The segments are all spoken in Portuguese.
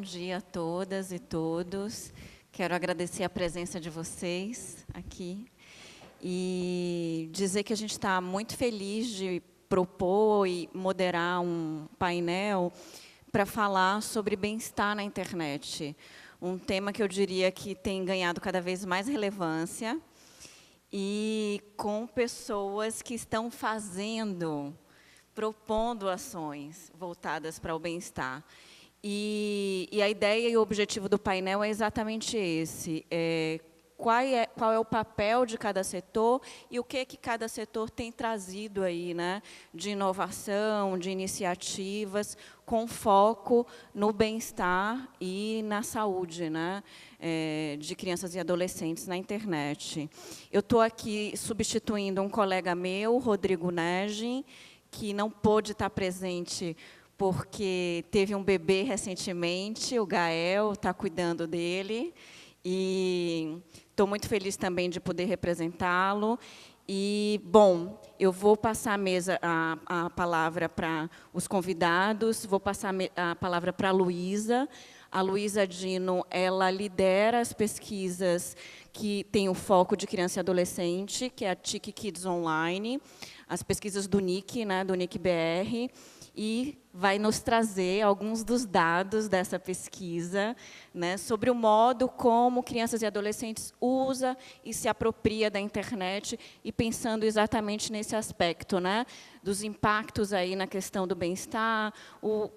bom dia a todas e todos. Quero agradecer a presença de vocês aqui e dizer que a gente está muito feliz de propor e moderar um painel para falar sobre bem-estar na internet. Um tema que eu diria que tem ganhado cada vez mais relevância e com pessoas que estão propondo ações voltadas para o bem-estar. E a ideia e o objetivo do painel é exatamente esse. Qual é o papel de cada setor e o que cada setor tem trazido aí, né, de inovação, de iniciativas, com foco no bem-estar e na saúde, né, de crianças e adolescentes na internet. Eu estou aqui substituindo um colega meu, Rodrigo Negin, que não pôde estar presente porque teve um bebê recentemente, o Gael está cuidando dele, e estou muito feliz também de poder representá-lo. E, bom, eu vou passar a palavra para os convidados, vou passar a palavra para a Luísa. A Luísa Dino, ela lidera as pesquisas que têm o foco de criança e adolescente, que é a TIC Kids Online, as pesquisas do NIC, né, do NIC BR, e vai nos trazer alguns dos dados dessa pesquisa, né, sobre o modo como crianças e adolescentes usam e se apropria da internet, e pensando exatamente nesse aspecto, né, dos impactos aí na questão do bem-estar,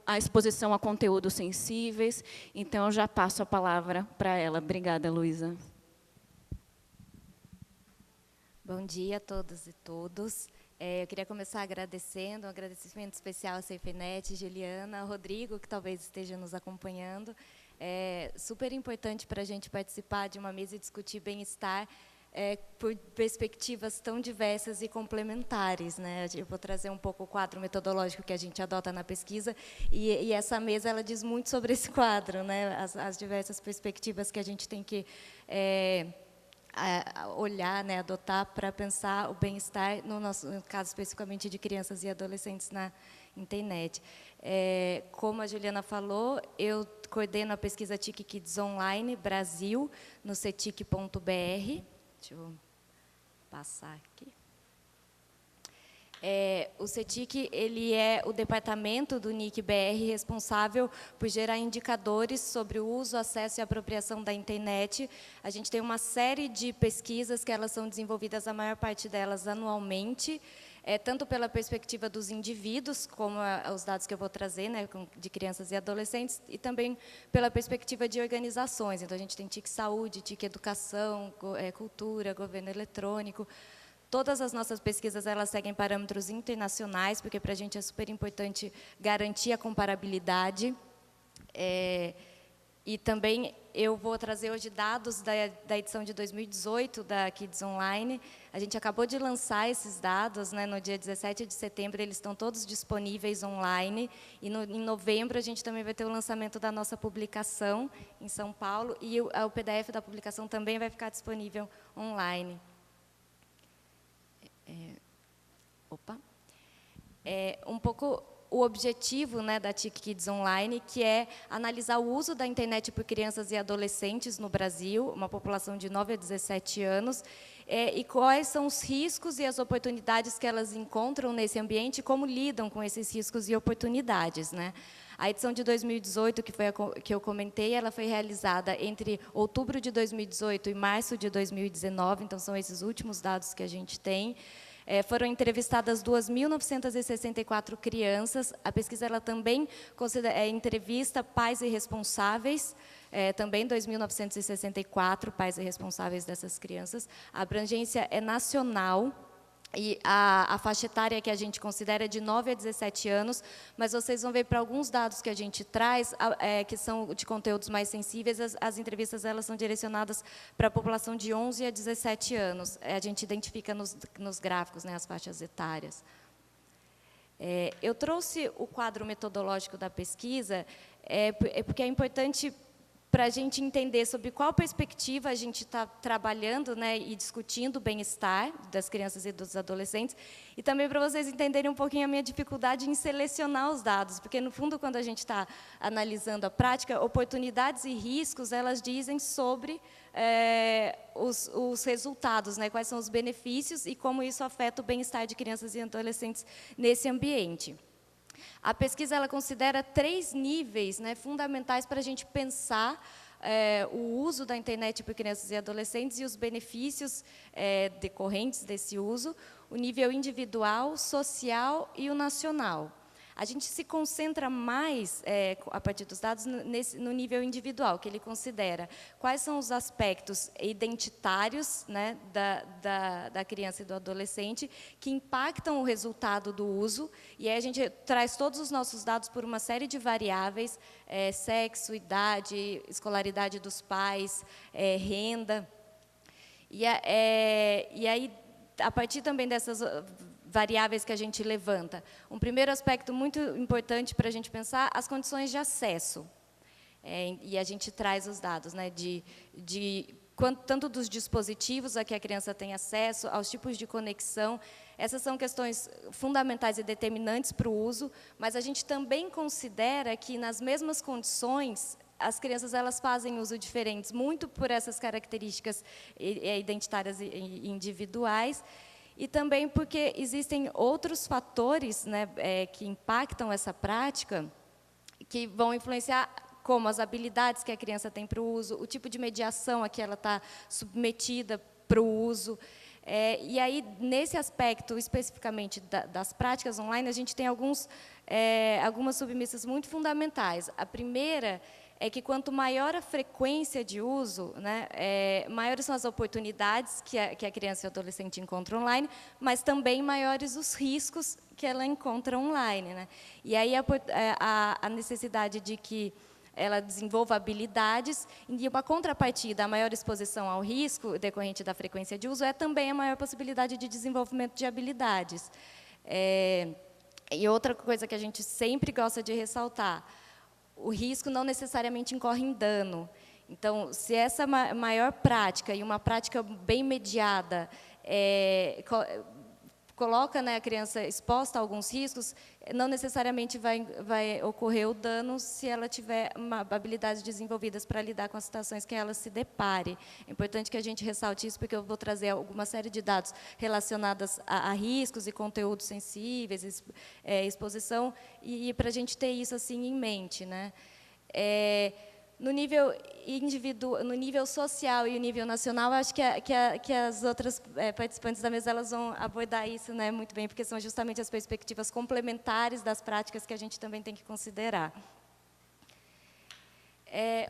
a exposição a conteúdos sensíveis. Então, eu já passo a palavra para ela. Obrigada, Luísa. Bom dia a todos e todos. Eu queria começar agradecendo, um agradecimento especial à CFNet, Juliana, Rodrigo, que talvez esteja nos acompanhando. É super importante para a gente participar de uma mesa e discutir bem-estar por perspectivas tão diversas e complementares, né? Eu vou trazer um pouco o quadro metodológico que a gente adota na pesquisa, e essa mesa ela diz muito sobre esse quadro, né? As diversas perspectivas que a gente tem que olhar, né, adotar para pensar o bem-estar, no caso especificamente de crianças e adolescentes na internet. Como a Juliana falou, eu coordeno a pesquisa TIC Kids Online Brasil, no cetic.br. Deixa eu passar aqui. O CETIC ele é o departamento do NIC-BR responsável por gerar indicadores sobre o uso, acesso e apropriação da internet. A gente tem uma série de pesquisas que elas são desenvolvidas, a maior parte delas anualmente, tanto pela perspectiva dos indivíduos, como os dados que eu vou trazer, né, de crianças e adolescentes, e também pela perspectiva de organizações. Então, a gente tem TIC Saúde, TIC Educação, Cultura, Governo Eletrônico. Todas as nossas pesquisas elas seguem parâmetros internacionais, porque para a gente é super importante garantir a comparabilidade. E também eu vou trazer hoje dados da edição de 2018 da Kids Online. A gente acabou de lançar esses dados, né, no dia 17 de setembro, eles estão todos disponíveis online. E em novembro a gente também vai ter o lançamento da nossa publicação em São Paulo, e o PDF da publicação também vai ficar disponível online. Um pouco o objetivo, né, da TIC Kids Online, que é analisar o uso da internet por crianças e adolescentes no Brasil, uma população de 9 a 17 anos, e quais são os riscos e as oportunidades que elas encontram nesse ambiente e como lidam com esses riscos e oportunidades, né? A edição de 2018, que foi que eu comentei, ela foi realizada entre outubro de 2018 e março de 2019, então são esses últimos dados que a gente tem. Foram entrevistadas 2.964 crianças. A pesquisa ela também entrevista pais e responsáveis, também 2.964 pais e responsáveis dessas crianças. A abrangência é nacional. E a faixa etária que a gente considera é de 9 a 17 anos, mas vocês vão ver para alguns dados que a gente traz, que são de conteúdos mais sensíveis, as entrevistas elas são direcionadas para a população de 11 a 17 anos. A gente identifica nos gráficos, né, as faixas etárias. Eu trouxe o quadro metodológico da pesquisa, porque é importante para a gente entender sobre qual perspectiva a gente está trabalhando, né, e discutindo o bem-estar das crianças e dos adolescentes, e também para vocês entenderem um pouquinho a minha dificuldade em selecionar os dados, porque, no fundo, quando a gente está analisando a prática, oportunidades e riscos, elas dizem sobre os resultados, né, quais são os benefícios e como isso afeta o bem-estar de crianças e adolescentes nesse ambiente. A pesquisa ela considera 3 níveis, né, fundamentais para a gente pensar o uso da internet por crianças e adolescentes e os benefícios decorrentes desse uso, o nível individual, social e o nacional. A gente se concentra mais, a partir dos dados, no nível individual, que ele considera quais são os aspectos identitários, né, da criança e do adolescente que impactam o resultado do uso, e aí a gente traz todos os nossos dados por uma série de variáveis, sexo, idade, escolaridade dos pais, renda, e aí, a partir também dessas variáveis que a gente levanta. Um primeiro aspecto muito importante para a gente pensar, as condições de acesso. E a gente traz os dados, né, tanto dos dispositivos a que a criança tem acesso, aos tipos de conexão. Essas são questões fundamentais e determinantes para o uso, mas a gente também considera que, nas mesmas condições, as crianças elas fazem uso diferentes, muito por essas características identitárias e individuais, e também porque existem outros fatores, né, que impactam essa prática, que vão influenciar, como as habilidades que a criança tem para o uso, o tipo de mediação a que ela está submetida para o uso. E aí, nesse aspecto, especificamente das práticas online, a gente tem algumas submissas muito fundamentais. A primeira é que, quanto maior a frequência de uso, né, maiores são as oportunidades que a criança e o adolescente encontram online, mas também maiores os riscos que ela encontra online, né? E aí a necessidade de que ela desenvolva habilidades, e uma contrapartida, a maior exposição ao risco decorrente da frequência de uso é também a maior possibilidade de desenvolvimento de habilidades. E outra coisa que a gente sempre gosta de ressaltar, o risco não necessariamente incorre em dano. Então, se essa maior prática, e uma prática bem mediada, coloca, né, a criança exposta a alguns riscos, não necessariamente vai ocorrer o dano se ela tiver habilidades desenvolvidas para lidar com as situações que ela se depare. É importante que a gente ressalte isso, porque eu vou trazer alguma série de dados relacionados a riscos e conteúdos sensíveis, exposição, e para a gente ter isso assim em mente, né? No nível no nível social e o nível nacional, acho que as outras participantes da mesa elas vão abordar isso, né, muito bem, porque são justamente as perspectivas complementares das práticas que a gente também tem que considerar.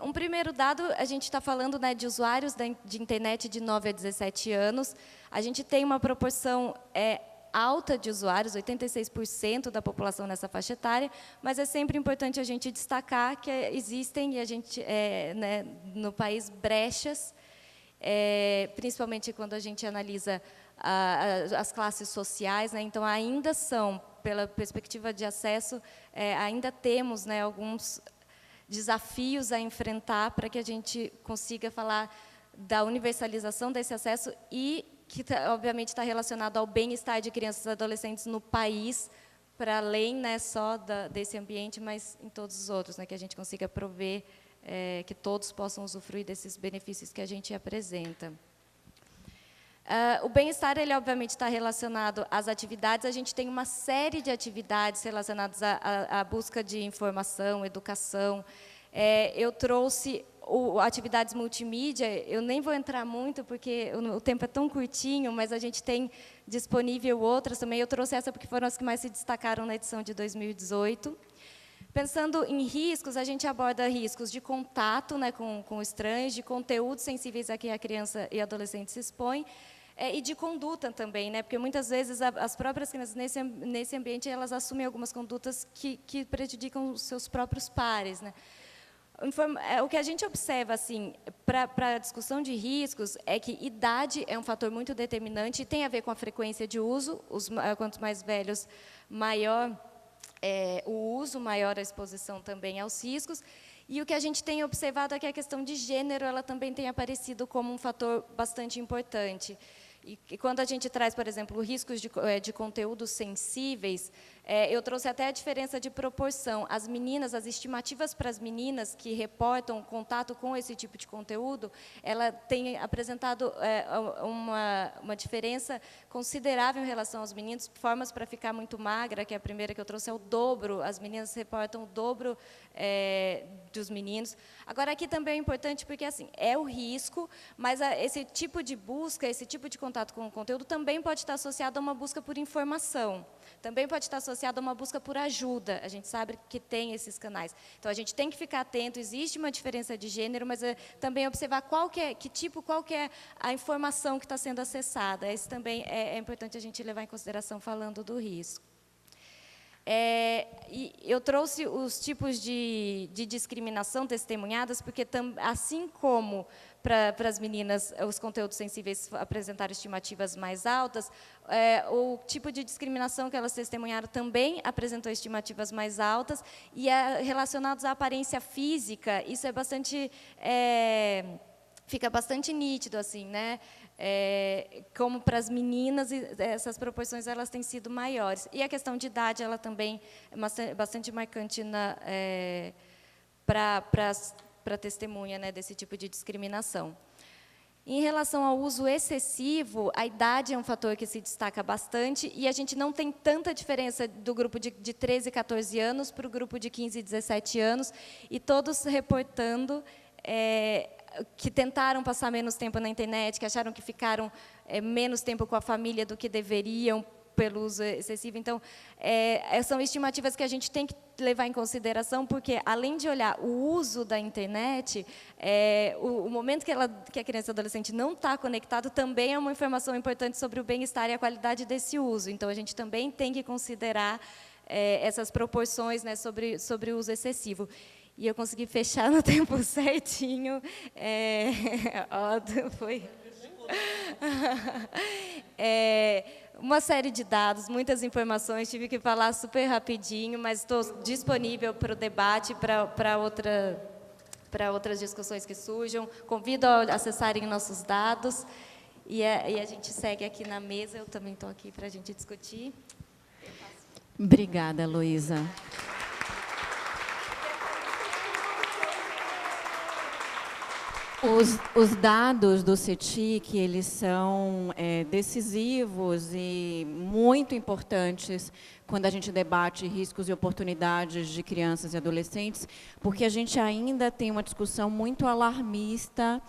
Um primeiro dado, a gente está falando, né, de usuários de internet de 9 a 17 anos. A gente tem uma proporção alta de usuários, 86% da população nessa faixa etária, mas é sempre importante a gente destacar que existem, e a gente, né, no país, brechas, principalmente quando a gente analisa as classes sociais, né, então ainda são, pela perspectiva de acesso, ainda temos, né, alguns desafios a enfrentar para que a gente consiga falar da universalização desse acesso e que, obviamente, está relacionado ao bem-estar de crianças e adolescentes no país, para além, né, só desse ambiente, mas em todos os outros, né, que a gente consiga prover que todos possam usufruir desses benefícios que a gente apresenta. O bem-estar, ele obviamente está relacionado às atividades. A gente tem uma série de atividades relacionadas à busca de informação, educação. Eu trouxe atividades multimídia, eu nem vou entrar muito, porque o tempo é tão curtinho, mas a gente tem disponível outras também. Eu trouxe essa porque foram as que mais se destacaram na edição de 2018. Pensando em riscos, a gente aborda riscos de contato, né, com estranhos, de conteúdos sensíveis a que a criança e adolescente se expõe, e de conduta também, né, porque muitas vezes as próprias crianças nesse ambiente elas assumem algumas condutas que prejudicam os seus próprios pares, né. O que a gente observa, assim, para a discussão de riscos, é que idade é um fator muito determinante e tem a ver com a frequência de uso. Quanto mais velhos, maior o uso, maior a exposição também aos riscos. E o que a gente tem observado é que a questão de gênero ela também tem aparecido como um fator bastante importante. E quando a gente traz, por exemplo, riscos de conteúdos sensíveis, eu trouxe até a diferença de proporção. As meninas, as estimativas para as meninas que reportam contato com esse tipo de conteúdo, ela tem apresentado uma diferença considerável em relação aos meninos, formas para ficar muito magra, que é a primeira que eu trouxe, é o dobro, as meninas reportam o dobro dos meninos. Agora, aqui também é importante, porque assim, é o risco, mas esse tipo de busca, esse tipo de contato com o conteúdo também pode estar associado a uma busca por informação, também pode estar associado a uma busca por ajuda, a gente sabe que tem esses canais. Então, a gente tem que ficar atento, existe uma diferença de gênero, mas também observar qual que é a informação que está sendo acessada. Isso também é importante a gente levar em consideração falando do risco. E eu trouxe os tipos de discriminação testemunhadas, porque assim como para as meninas os conteúdos sensíveis apresentaram estimativas mais altas, o tipo de discriminação que elas testemunharam também apresentou estimativas mais altas, e relacionados à aparência física, isso é bastante... fica bastante nítido, assim, né? Como para as meninas, essas proporções elas têm sido maiores. E a questão de idade, ela também é bastante marcante para a testemunha, né, desse tipo de discriminação. Em relação ao uso excessivo, a idade é um fator que se destaca bastante, e a gente não tem tanta diferença do grupo de 13 e 14 anos para o grupo de 15 e 17 anos, e todos reportando que tentaram passar menos tempo na internet, que acharam que ficaram menos tempo com a família do que deveriam pelo uso excessivo. Então, são estimativas que a gente tem que levar em consideração, porque, além de olhar o uso da internet, o momento que a criança e adolescente não está conectado também é uma informação importante sobre o bem-estar e a qualidade desse uso. Então, a gente também tem que considerar essas proporções, né, sobre o uso excessivo. E eu consegui fechar no tempo certinho. Foi... uma série de dados, muitas informações, tive que falar super rapidinho, mas estou disponível para o debate, para outras discussões que surjam. Convido a acessarem nossos dados, e a gente segue aqui na mesa, eu também estou aqui para a gente discutir. Obrigada, Luísa. Os dados do CETIC, eles são decisivos e muito importantes quando a gente debate riscos e oportunidades de crianças e adolescentes, porque a gente ainda tem uma discussão muito alarmista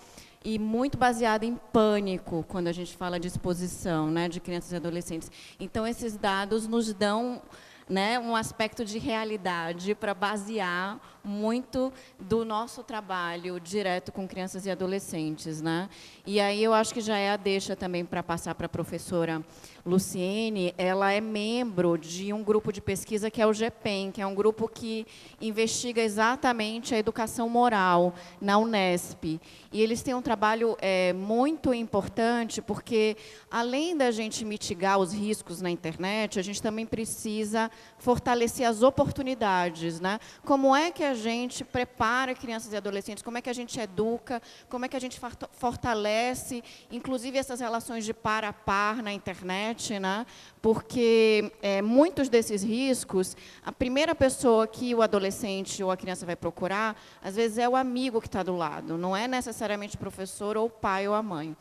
e muito baseada em pânico quando a gente fala de exposição, né, de crianças e adolescentes. Então, esses dados nos dão, né, um aspecto de realidade para basear muito do nosso trabalho direto com crianças e adolescentes, né? E aí eu acho que já é a deixa também para passar para a professora Luciene. Ela é membro de um grupo de pesquisa que é o GPEM, que é um grupo que investiga exatamente a educação moral na Unesp. E eles têm um trabalho muito importante, porque, além da gente mitigar os riscos na internet, a gente também precisa fortalecer as oportunidades, né? Como é que a gente prepara crianças e adolescentes, como é que a gente educa, como é que a gente fortalece, inclusive, essas relações de par a par na internet, né? Porque muitos desses riscos, a primeira pessoa que o adolescente ou a criança vai procurar, às vezes é o amigo que está do lado, não é necessariamente o professor ou o pai ou a mãe.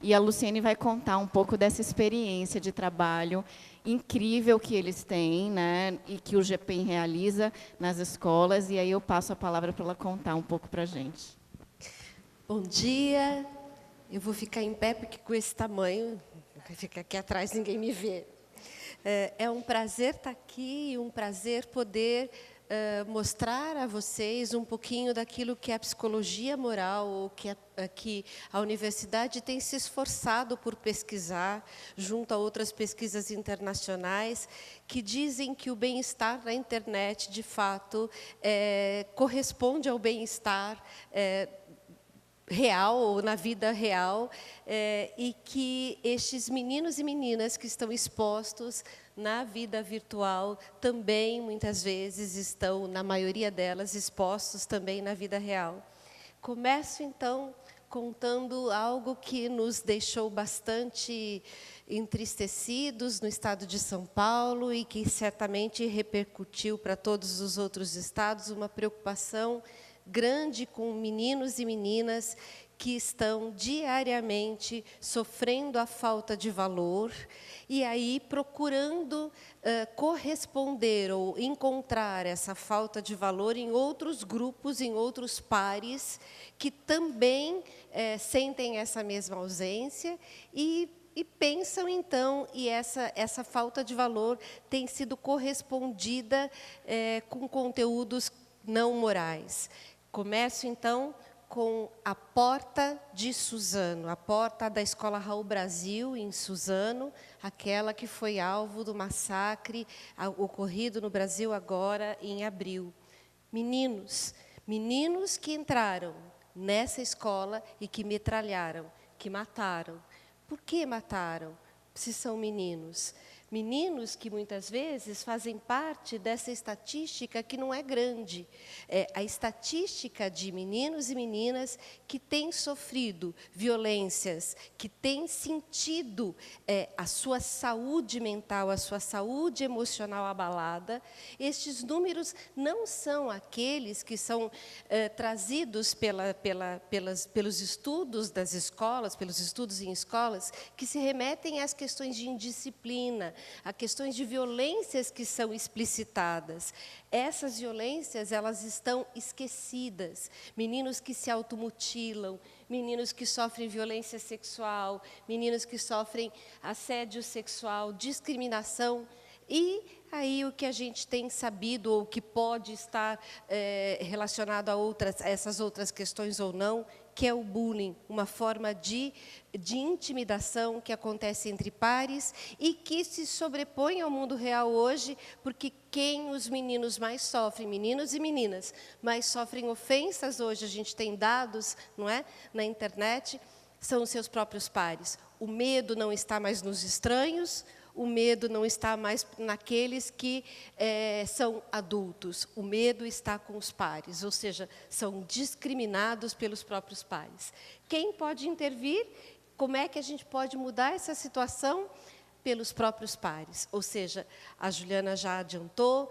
E a Luciene vai contar um pouco dessa experiência de trabalho incrível que eles têm, né, e que o GPEM realiza nas escolas, e aí eu passo a palavra para ela contar um pouco para a gente. Bom dia, eu vou ficar em pé, porque com esse tamanho, fica aqui atrás, ninguém me vê. É um prazer estar aqui, um prazer poder mostrar a vocês um pouquinho daquilo que é a psicologia moral, que a universidade tem se esforçado por pesquisar, junto a outras pesquisas internacionais, que dizem que o bem-estar na internet, de fato, corresponde ao bem-estar real, ou na vida real, e que estes meninos e meninas que estão expostos na vida virtual, também, muitas vezes, estão, na maioria delas, expostos também na vida real. Começo, então, contando algo que nos deixou bastante entristecidos no estado de São Paulo e que certamente repercutiu para todos os outros estados, uma preocupação grande com meninos e meninas que estão diariamente sofrendo a falta de valor e aí procurando corresponder ou encontrar essa falta de valor em outros grupos, em outros pares, que também sentem essa mesma ausência e pensam, então, e essa falta de valor tem sido correspondida com conteúdos não morais. Começo, então, com a porta de Suzano, a porta da Escola Raul Brasil, em Suzano, aquela que foi alvo do massacre ocorrido no Brasil agora, em abril. Meninos que entraram nessa escola e que metralharam, que mataram. Por que mataram, se são meninos? Meninos que, muitas vezes, fazem parte dessa estatística que não é grande. A estatística de meninos e meninas que têm sofrido violências, que têm sentido a sua saúde mental, a sua saúde emocional abalada. Estes números não são aqueles que são trazidos pelos estudos das escolas, pelos estudos em escolas, que se remetem às questões de indisciplina, a questões de violências que são explicitadas. Essas violências, elas estão esquecidas. Meninos que se automutilam, meninos que sofrem violência sexual, meninos que sofrem assédio sexual, discriminação. E aí o que a gente tem sabido, ou que pode estar relacionado a essas outras questões ou não, que é o bullying, uma forma de intimidação que acontece entre pares e que se sobrepõe ao mundo real hoje, porque quem os meninos mais sofrem, meninos e meninas, mais sofrem ofensas hoje, a gente tem dados, não é, na internet, são os seus próprios pares. O medo não está mais nos estranhos, o medo não está mais naqueles que são adultos. O medo está com os pares, ou seja, são discriminados pelos próprios pares. Quem pode intervir? Como é que a gente pode mudar essa situação? Pelos próprios pares. Ou seja, a Juliana já adiantou,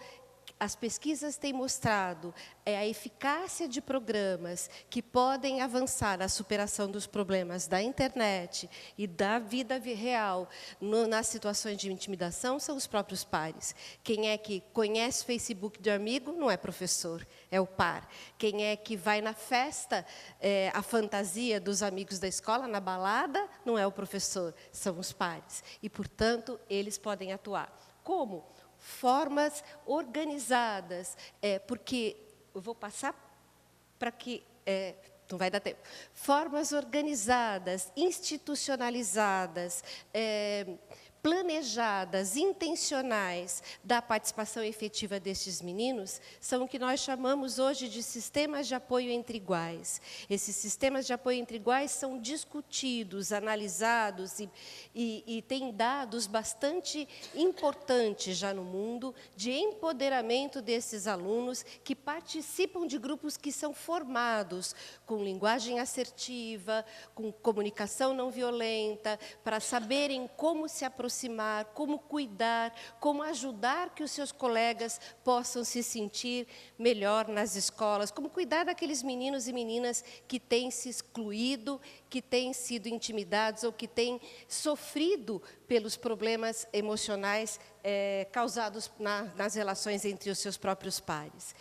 as pesquisas têm mostrado a eficácia de programas que podem avançar na superação dos problemas da internet e da vida real nas situações de intimidação são os próprios pares. Quem é que conhece Facebook de amigo não é professor, é o par. Quem é que vai na festa, a fantasia dos amigos da escola, na balada, não é o professor, são os pares. E, portanto, eles podem atuar. Como? Formas organizadas, porque eu vou passar para que não vai dar tempo. Formas organizadas, institucionalizadas, planejadas, intencionais da participação efetiva destes meninos são o que nós chamamos hoje de sistemas de apoio entre iguais. Esses sistemas de apoio entre iguais são discutidos, analisados e têm dados bastante importantes já no mundo de empoderamento desses alunos que participam de grupos que são formados com linguagem assertiva, com comunicação não violenta, para saberem como se aproximar, como cuidar, como ajudar que os seus colegas possam se sentir melhor nas escolas, como cuidar daqueles meninos e meninas que têm se excluído, que têm sido intimidados ou que têm sofrido pelos problemas emocionais causados nas relações entre os seus próprios pares.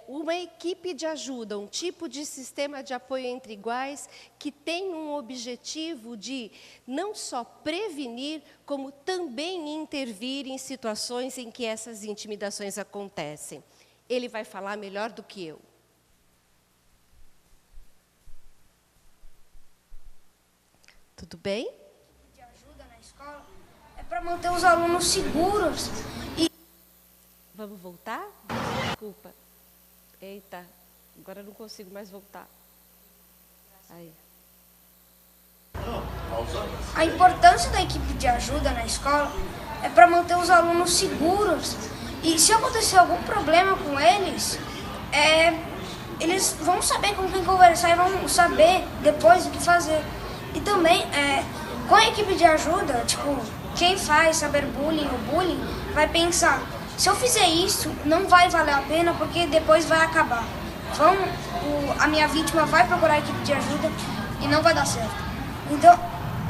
Uma equipe de ajuda, um tipo de sistema de apoio entre iguais que tem um objetivo de não só prevenir, como também intervir em situações em que essas intimidações acontecem. Ele vai falar melhor do que eu. Tudo bem? De ajuda na escola é para manter os alunos seguros e... Vamos voltar? Desculpa. Eita, agora eu não consigo mais voltar. Aí. a importância da equipe de ajuda na escola é para manter os alunos seguros. E se acontecer algum problema com eles, eles vão saber com quem conversar e vão saber depois o que fazer. E também, com a equipe de ajuda, tipo, quem faz cyberbullying ou bullying vai pensar, se eu fizer isso, não vai valer a pena porque depois vai acabar. A minha vítima vai procurar a equipe de ajuda e não vai dar certo. Então,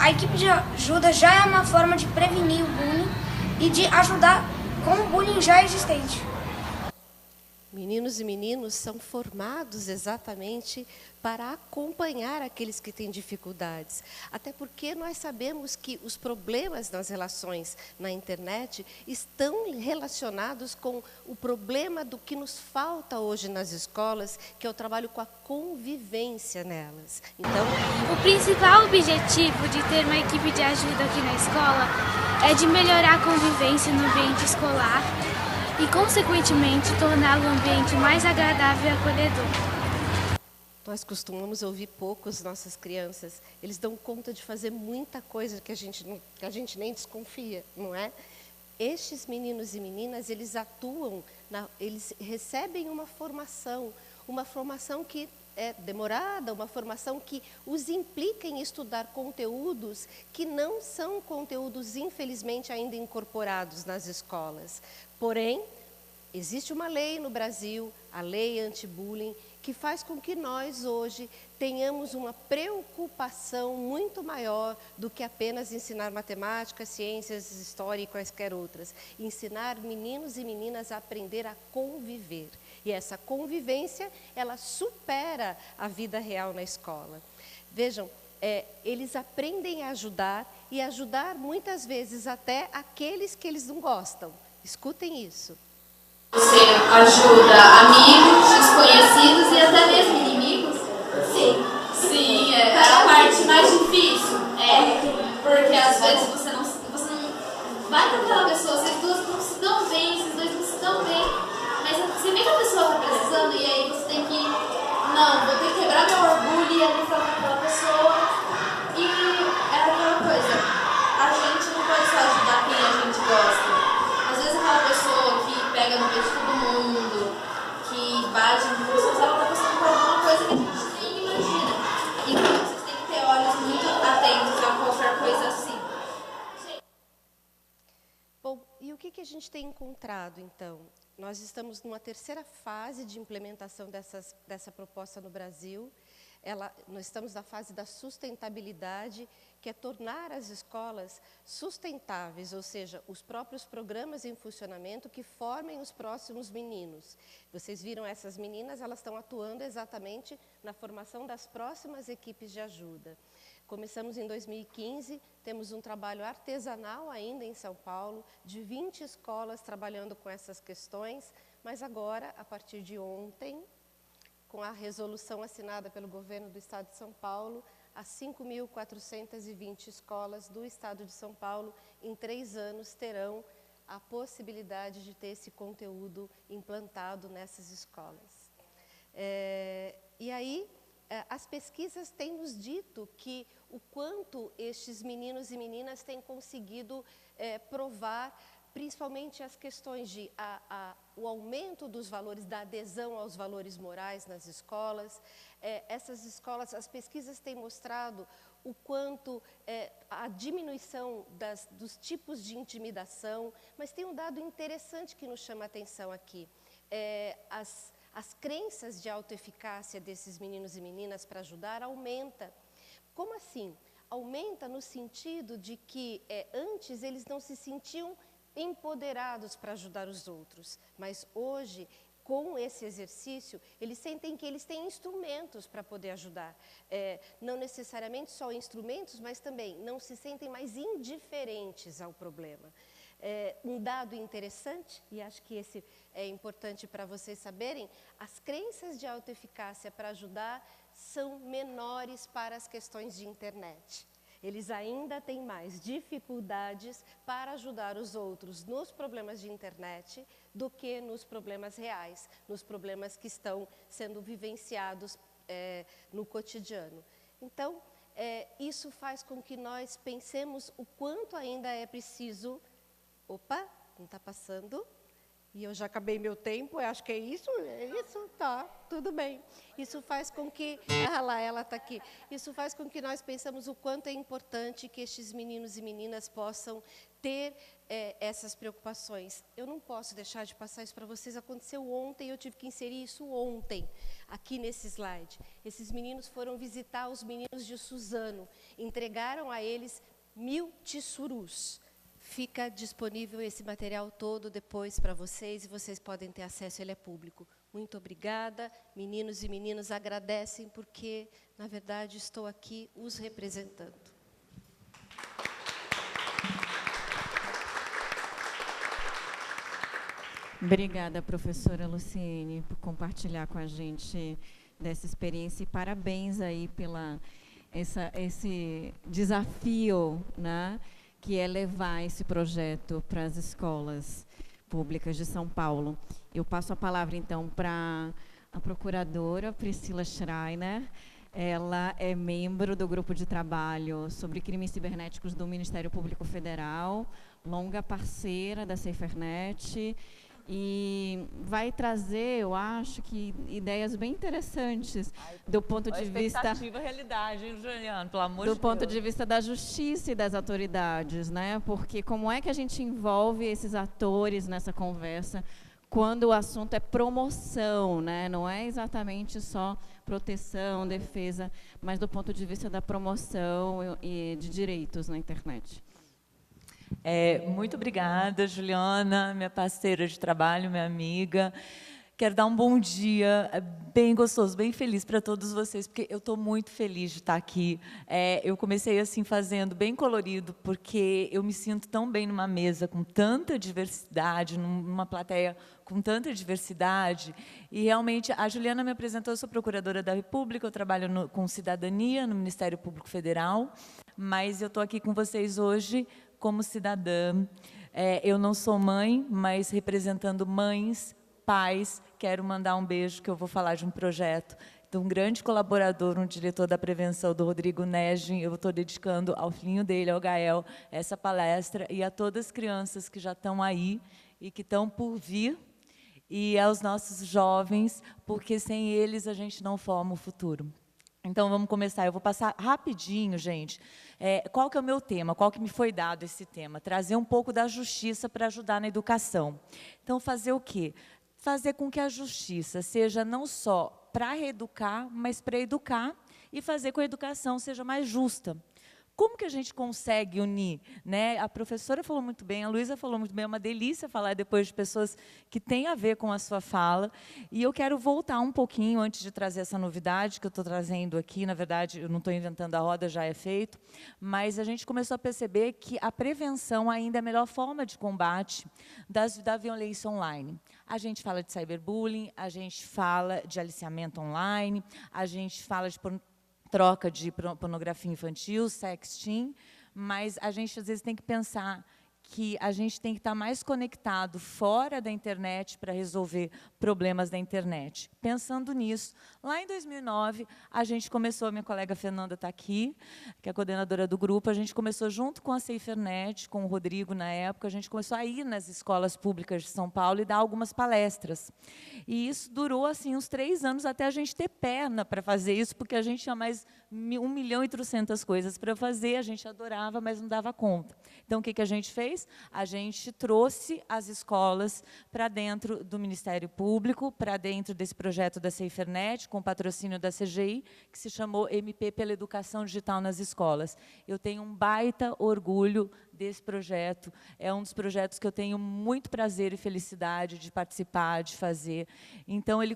a equipe de ajuda já é uma forma de prevenir o bullying e de ajudar com o bullying já existente. Meninos e meninos são formados exatamente para acompanhar aqueles que têm dificuldades. Até porque nós sabemos que os problemas nas relações na internet estão relacionados com o problema do que nos falta hoje nas escolas, que é o trabalho com a convivência nelas. Então, o principal objetivo de ter uma equipe de ajuda aqui na escola é de melhorar a convivência no ambiente escolar e, consequentemente, tornar o ambiente mais agradável e acolhedor. Nós costumamos ouvir pouco as nossas crianças. Eles dão conta de fazer muita coisa que a gente nem desconfia, não é? Estes meninos e meninas, eles atuam, eles recebem uma formação que é demorada, uma formação que os implica em estudar conteúdos que não são conteúdos, infelizmente, ainda incorporados nas escolas. Porém, existe uma lei no Brasil, a Lei Anti-Bullying, que faz com que nós, hoje, tenhamos uma preocupação muito maior do que apenas ensinar matemática, ciências, história e quaisquer outras. Ensinar meninos e meninas a aprender a conviver. E essa convivência, ela supera a vida real na escola. Vejam, eles aprendem a ajudar e ajudar muitas vezes até aqueles que eles não gostam. Escutem isso. Você ajuda amigos, desconhecidos e até mesmo inimigos? Sim. Sim, é a parte mais difícil. Porque às vezes você não vai com aquela pessoa, vocês duas não se dão bem, vocês dois não se dão bem, mas você vê que a pessoa está precisando e aí você tem que, não, vou ter que quebrar meu orgulho e ali falar com aquela pessoa. E é aquela coisa, a gente não pode só ajudar quem a gente gosta. Às vezes aquela pessoa que pega no peito de todo mundo, que bate em pessoas, ela está passando por alguma coisa que a gente nem imagina. Então vocês têm que ter olhos muito atentos a qualquer coisa assim. Bom, e o que a gente tem encontrado, então? Nós estamos numa terceira fase de implementação dessa proposta no Brasil. Nós estamos na fase da sustentabilidade, que é tornar as escolas sustentáveis, ou seja, os próprios programas em funcionamento que formem os próximos meninos. Vocês viram essas meninas, elas estão atuando exatamente na formação das próximas equipes de ajuda. Começamos em 2015, temos um trabalho artesanal ainda em São Paulo, de 20 escolas trabalhando com essas questões, mas agora, a partir de ontem, com a resolução assinada pelo governo do Estado de São Paulo, as 5.420 escolas do Estado de São Paulo, em 3 anos, terão a possibilidade de ter esse conteúdo implantado nessas escolas. E aí, as pesquisas têm nos dito que o quanto estes meninos e meninas têm conseguido provar, principalmente as questões de o aumento dos valores, da adesão aos valores morais nas escolas. Essas escolas, as pesquisas têm mostrado o quanto a diminuição dos tipos de intimidação, mas tem um dado interessante que nos chama a atenção aqui. As crenças de autoeficácia desses meninos e meninas para ajudar aumenta. Como assim? Aumenta no sentido de que antes eles não se sentiam empoderados para ajudar os outros, mas hoje, com esse exercício, eles sentem que eles têm instrumentos para poder ajudar. Não necessariamente só instrumentos, mas também não se sentem mais indiferentes ao problema. Um dado interessante, e acho que esse é importante para vocês saberem, as crenças de autoeficácia para ajudar são menores para as questões de internet. Eles ainda têm mais dificuldades para ajudar os outros nos problemas de internet do que nos problemas reais, nos problemas que estão sendo vivenciados no cotidiano. Então, isso faz com que nós pensemos o quanto ainda é preciso... Opa, não está passando... E eu já acabei meu tempo, eu acho que é isso, tá, tudo bem. Isso faz com que... Ah lá, ela está aqui. Isso faz com que nós pensamos o quanto é importante que estes meninos e meninas possam ter essas preocupações. Eu não posso deixar de passar isso para vocês. Aconteceu ontem, eu tive que inserir isso ontem, aqui nesse slide. Esses meninos foram visitar os meninos de Suzano, entregaram a eles 1000 tissurus. Fica disponível esse material todo depois para vocês e vocês podem ter acesso, ele é público. Muito obrigada, meninos e meninas, agradecem porque, na verdade, estou aqui os representando. Obrigada, professora Luciene, por compartilhar com a gente dessa experiência e parabéns aí pela esse desafio, né? Que é levar esse projeto para as escolas públicas de São Paulo. Eu passo a palavra, então, para a procuradora Priscila Schreiner. Ela é membro do grupo de trabalho sobre crimes cibernéticos do Ministério Público Federal, longa parceira da SaferNet, e vai trazer, eu acho, que ideias bem interessantes do ponto de vista... Expectativa, realidade, hein, Juliano? Pelo amor de Deus. Do ponto de vista da justiça e das autoridades, né? Porque como é que a gente envolve esses atores nessa conversa quando o assunto é promoção, né? Não é exatamente só proteção, defesa, mas do ponto de vista da promoção e de direitos na internet. Muito obrigada, Juliana, minha parceira de trabalho, minha amiga. Quero dar um bom dia, bem gostoso, bem feliz para todos vocês, porque eu estou muito feliz de estar aqui. Eu comecei assim fazendo bem colorido, porque eu me sinto tão bem numa mesa com tanta diversidade, numa plateia com tanta diversidade. E realmente a Juliana me apresentou, eu sou procuradora da República, eu trabalho com cidadania no Ministério Público Federal, mas eu estou aqui com vocês hoje como cidadã. Eu não sou mãe, mas representando mães, pais, quero mandar um beijo, que eu vou falar de um projeto de um grande colaborador, um diretor da prevenção, do Rodrigo Negin. Eu estou dedicando ao filhinho dele, ao Gael, essa palestra, e a todas as crianças que já estão aí e que estão por vir, e aos nossos jovens, porque sem eles a gente não forma o futuro. Então, vamos começar. Eu vou passar rapidinho, gente, qual que é o meu tema, qual que me foi dado esse tema. Trazer um pouco da justiça para ajudar na educação. Então, fazer o quê? Fazer com que a justiça seja não só para reeducar, mas para educar e fazer com que a educação seja mais justa. Como que a gente consegue unir, né? A professora falou muito bem, a Luísa falou muito bem, é uma delícia falar depois de pessoas que têm a ver com a sua fala. E eu quero voltar um pouquinho, antes de trazer essa novidade que eu estou trazendo aqui. Na verdade, eu não estou inventando a roda, já é feito. Mas a gente começou a perceber que a prevenção ainda é a melhor forma de combate da violência online. A gente fala de cyberbullying, a gente fala de aliciamento online, a gente fala de troca de pornografia infantil, sexting, mas a gente, às vezes, tem que pensar que a gente tem que estar mais conectado fora da internet para resolver problemas da internet. Pensando nisso, lá em 2009, a gente começou, minha colega Fernanda está aqui, que é a coordenadora do grupo, a gente começou junto com a SaferNet, com o Rodrigo na época, a gente começou a ir nas escolas públicas de São Paulo e dar algumas palestras. E isso durou assim, uns 3 anos até a gente ter perna para fazer isso, porque a gente tinha mais 1.300.000 coisas para fazer, a gente adorava, mas não dava conta. Então, o que a gente fez? A gente trouxe as escolas para dentro do Ministério Público, para dentro desse projeto da SaferNet, com patrocínio da CGI, que se chamou MP pela Educação Digital nas Escolas. Eu tenho um baita orgulho desse projeto. É um dos projetos que eu tenho muito prazer e felicidade de participar, de fazer. Então, ele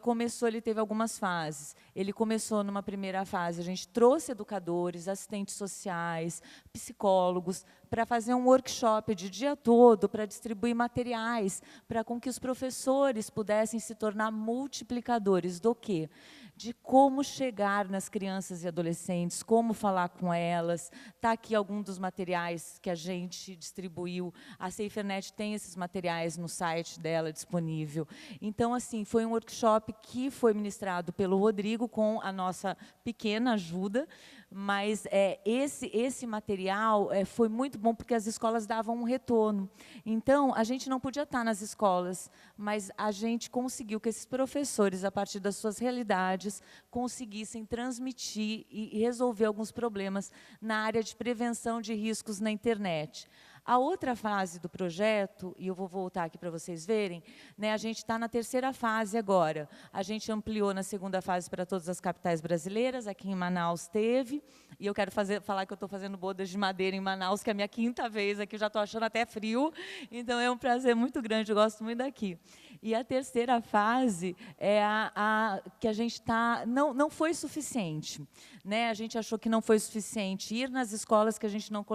teve algumas fases. Ele começou numa primeira fase, a gente trouxe educadores, assistentes sociais, psicólogos, para fazer um workshop de dia todo, para distribuir materiais, para com que os professores pudessem se tornar multiplicadores do quê? De como chegar nas crianças e adolescentes, como falar com elas. Está aqui algum dos materiais que a gente distribuiu. A SaferNet tem esses materiais no site dela disponível. Então, assim, foi um workshop que foi ministrado pelo Rodrigo com a nossa pequena ajuda, mas esse material foi muito bom porque as escolas davam um retorno. Então, a gente não podia estar nas escolas, mas a gente conseguiu que esses professores, a partir das suas realidades, conseguissem transmitir e resolver alguns problemas na área de prevenção de riscos na internet. A outra fase do projeto, e eu vou voltar aqui para vocês verem, né, a gente está na terceira fase agora. A gente ampliou na segunda fase para todas as capitais brasileiras, aqui em Manaus teve, e eu quero falar que eu estou fazendo bodas de madeira em Manaus, que é a minha 5ª vez aqui, eu já estou achando até frio, então é um prazer muito grande, eu gosto muito daqui. E a terceira fase é a que a gente está... Não foi suficiente, né? A gente achou que não foi suficiente ir nas escolas que a gente não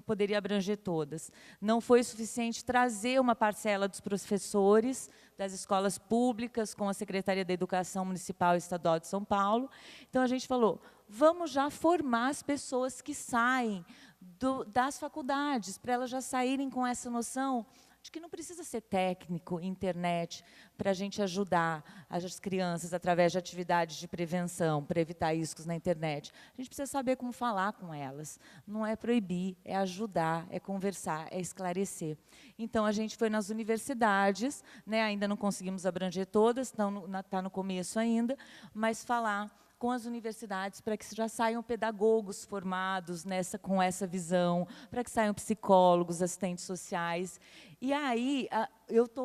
poderia abranger todas. Não foi suficiente trazer uma parcela dos professores das escolas públicas com a Secretaria da Educação Municipal e Estadual de São Paulo. Então, a gente falou, vamos já formar as pessoas que saem das faculdades, para elas já saírem com essa noção de que não precisa ser técnico, internet, para a gente ajudar as crianças através de atividades de prevenção, para evitar riscos na internet. A gente precisa saber como falar com elas. Não é proibir, é ajudar, é conversar, é esclarecer. Então, a gente foi nas universidades, né, ainda não conseguimos abranger todas, está no começo ainda, mas falar com as universidades, para que já saiam pedagogos formados com essa visão, para que saiam psicólogos, assistentes sociais. E aí,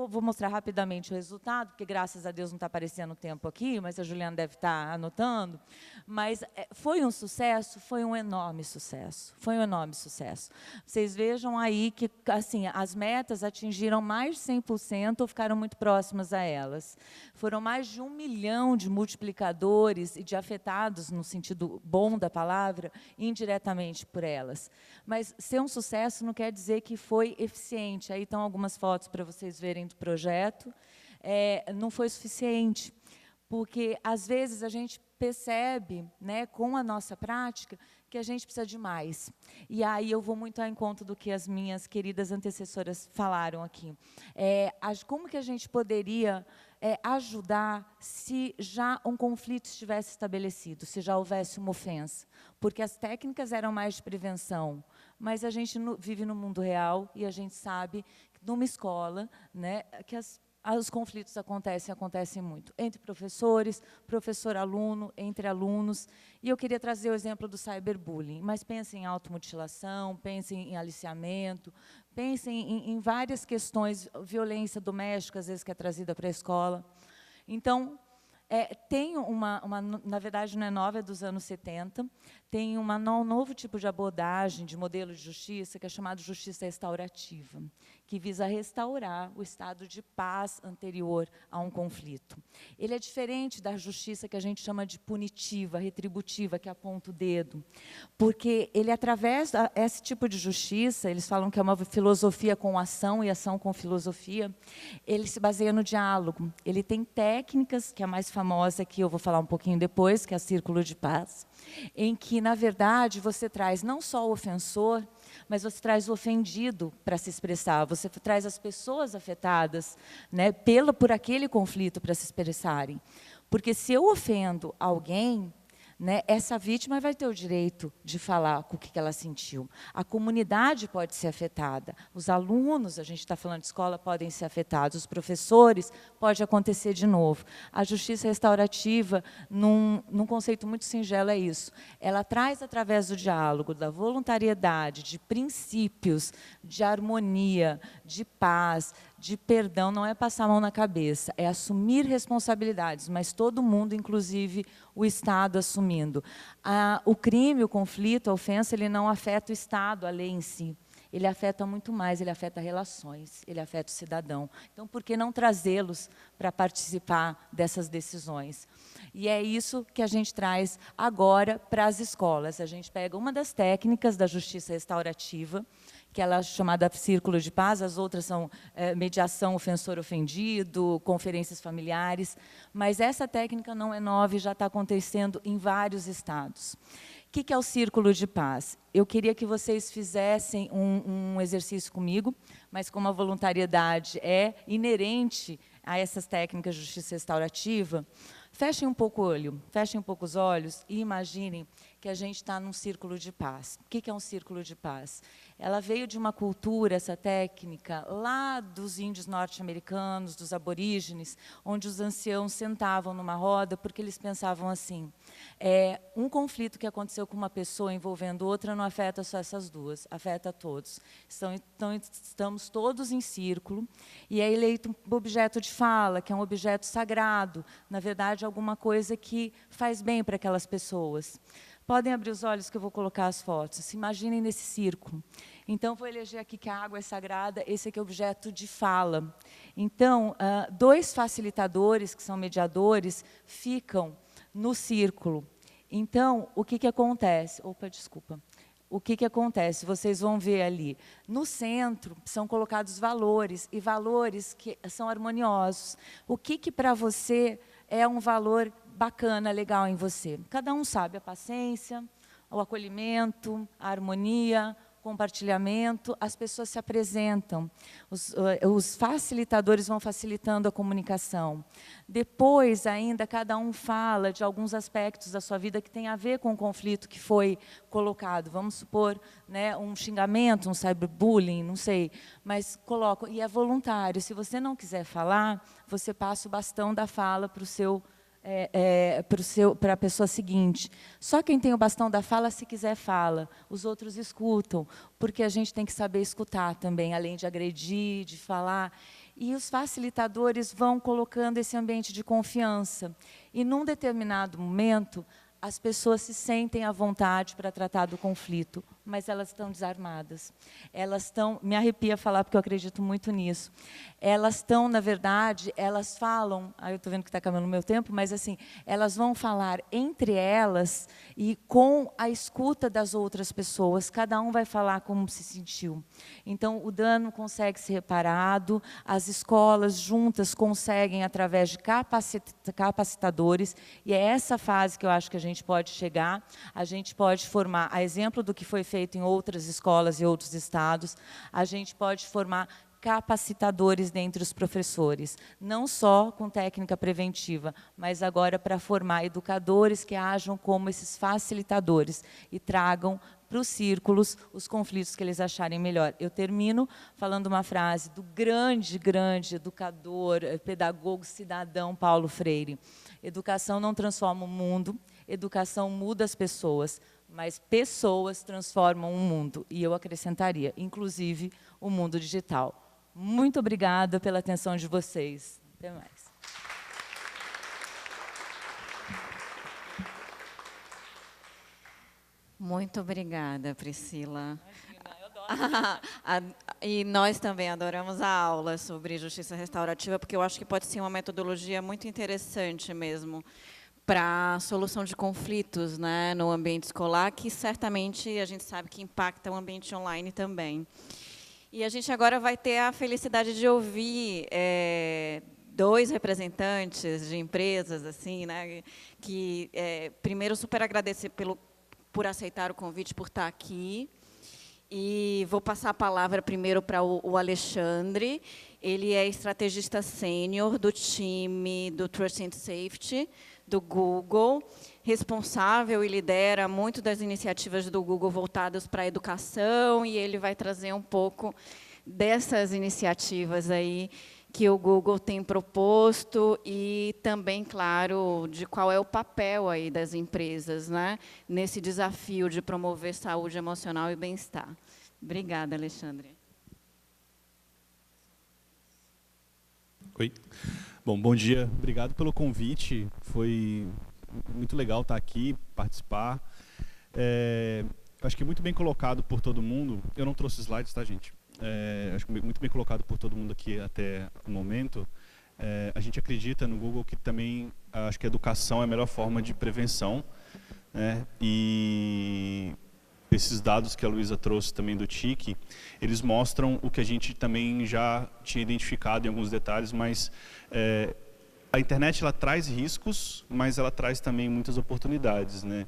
vou mostrar rapidamente o resultado, porque, graças a Deus, não está aparecendo o tempo aqui, mas a Juliana deve estar anotando. Mas foi um sucesso? Foi um enorme sucesso. Foi um enorme sucesso. Vocês vejam aí que assim, as metas atingiram mais de 100% ou ficaram muito próximas a elas. Foram mais de 1 milhão de multiplicadores e de afetados, no sentido bom da palavra, indiretamente por elas. Mas ser um sucesso não quer dizer que foi eficiente. Aí estão algumas fotos para vocês verem do projeto. Não foi suficiente, porque, às vezes, a gente percebe, né, com a nossa prática, que a gente precisa de mais. E aí eu vou muito ao encontro do que as minhas queridas antecessoras falaram aqui. Como que a gente poderia ajudar se já um conflito estivesse estabelecido, se já houvesse uma ofensa? Porque as técnicas eram mais de prevenção, mas a gente vive no mundo real e a gente sabe que numa escola, né, que os conflitos acontecem muito, entre professores, professor-aluno, entre alunos. E eu queria trazer o exemplo do cyberbullying, mas pensem em automutilação, pensem em aliciamento, pensem em várias questões, violência doméstica, às vezes, que é trazida para a escola. Então, tem na verdade, não é nova, é dos anos 70, tem um novo tipo de abordagem, de modelo de justiça, que é chamado justiça restaurativa, que visa restaurar o estado de paz anterior a um conflito. Ele é diferente da justiça que a gente chama de punitiva, retributiva, que aponta o dedo, porque ele, através desse tipo de justiça, eles falam que é uma filosofia com ação e ação com filosofia, ele se baseia no diálogo. Ele tem técnicas, que é a mais famosa, que eu vou falar um pouquinho depois, que é o Círculo de Paz, em que, na verdade, você traz não só o ofensor, mas você traz o ofendido para se expressar, você traz as pessoas afetadas, né, por aquele conflito para se expressarem. Porque se eu ofendo alguém, né, essa vítima vai ter o direito de falar o que ela sentiu. A comunidade pode ser afetada, os alunos, a gente está falando de escola, podem ser afetados, os professores, pode acontecer de novo. A justiça restaurativa, num conceito muito singelo, é isso. Ela traz, através do diálogo, da voluntariedade, de princípios, de harmonia, de paz, de perdão, não é passar a mão na cabeça, é assumir responsabilidades, mas todo mundo, inclusive o Estado, assumindo. O crime, o conflito, a ofensa, ele não afeta o Estado, a lei em si. Ele afeta muito mais, ele afeta relações, ele afeta o cidadão. Então, por que não trazê-los para participar dessas decisões? E é isso que a gente traz agora para as escolas. A gente pega uma das técnicas da justiça restaurativa, que ela é chamada Círculo de Paz, as outras são mediação ofensor-ofendido, conferências familiares, mas essa técnica não é nova e já está acontecendo em vários estados. O que é o Círculo de Paz? Eu queria que vocês fizessem um exercício comigo, mas como a voluntariedade é inerente a essas técnicas de justiça restaurativa, fechem um pouco o olho, fechem um pouco os olhos e imaginem que a gente está num círculo de paz. O que é um círculo de paz? Ela veio de uma cultura, essa técnica, lá dos índios norte-americanos, dos aborígenes, onde os anciãos sentavam numa roda, porque eles pensavam assim, um conflito que aconteceu com uma pessoa envolvendo outra não afeta só essas duas, afeta a todos. Então, estamos todos em círculo, e é eleito um objeto de fala, que é um objeto sagrado, na verdade, alguma coisa que faz bem para aquelas pessoas. Podem abrir os olhos que eu vou colocar as fotos. Se imaginem nesse círculo. Então, vou eleger aqui que a água é sagrada, esse aqui é objeto de fala. Então, 2 facilitadores, que são mediadores, ficam no círculo. Então, o que acontece? Opa, desculpa. O que acontece? Vocês vão ver ali. No centro, são colocados valores, e valores que são harmoniosos. O que para você é um valor bacana, legal em você? Cada um sabe, a paciência, o acolhimento, a harmonia, compartilhamento, as pessoas se apresentam, os facilitadores vão facilitando a comunicação. Depois, ainda, cada um fala de alguns aspectos da sua vida que tem a ver com o conflito que foi colocado. Vamos supor, né, um xingamento, um cyberbullying, não sei, mas colocam, e é voluntário. Se você não quiser falar, você passa o bastão da fala para para a pessoa seguinte. Só quem tem o bastão da fala, se quiser, fala. Os outros escutam, porque a gente tem que saber escutar também, além de agredir, de falar. E os facilitadores vão colocando esse ambiente de confiança. E, num determinado momento, as pessoas se sentem à vontade para tratar do conflito, mas elas estão desarmadas. Elas estão, me arrepia falar, porque eu acredito muito nisso. Elas estão, na verdade, elas falam, eu estou vendo que está acabando o meu tempo, mas assim, elas vão falar entre elas e com a escuta das outras pessoas, cada um vai falar como se sentiu. Então, o dano consegue ser reparado, as escolas juntas conseguem, através de capacitadores, e é essa fase que eu acho que a gente pode chegar, a gente pode formar, a exemplo do que foi feito em outras escolas e outros estados, a gente pode formar capacitadores dentre os professores, não só com técnica preventiva, mas agora para formar educadores que ajam como esses facilitadores e tragam para os círculos os conflitos que eles acharem melhor. Eu termino falando uma frase do grande educador, pedagogo, cidadão Paulo Freire. Educação não transforma o mundo, educação muda as pessoas, mas pessoas transformam o mundo. E eu acrescentaria, inclusive, o mundo digital. Muito obrigada pela atenção de vocês. Até mais. Muito obrigada, Priscila. Imagina, eu adoro. E nós também adoramos a aula sobre justiça restaurativa, porque eu acho que pode ser uma metodologia muito interessante mesmo para a solução de conflitos, né, no ambiente escolar, que certamente a gente sabe que impacta o ambiente online também. E a gente agora vai ter a felicidade de ouvir 2 representantes de empresas, assim, né, que, primeiro, super agradecer por aceitar o convite, por estar aqui. E vou passar a palavra primeiro para o Alexandre. Ele é estrategista sênior do time do Trust and Safety, do Google, responsável e lidera muito das iniciativas do Google voltadas para a educação, e ele vai trazer um pouco dessas iniciativas aí que o Google tem proposto e também, claro, de qual é o papel aí das empresas, né, nesse desafio de promover saúde emocional e bem-estar. Obrigada, Alexandre. Oi. Bom dia. Obrigado pelo convite. Foi muito legal estar aqui, participar. Acho que muito bem colocado por todo mundo. Eu não trouxe slides, tá, gente? Acho que muito bem colocado por todo mundo aqui até o momento. A gente acredita no Google que também acho que a educação é a melhor forma de prevenção, né? E esses dados que a Luísa trouxe também do TIC, eles mostram o que a gente também já tinha identificado em alguns detalhes, mas a internet ela traz riscos, mas ela traz também muitas oportunidades, né?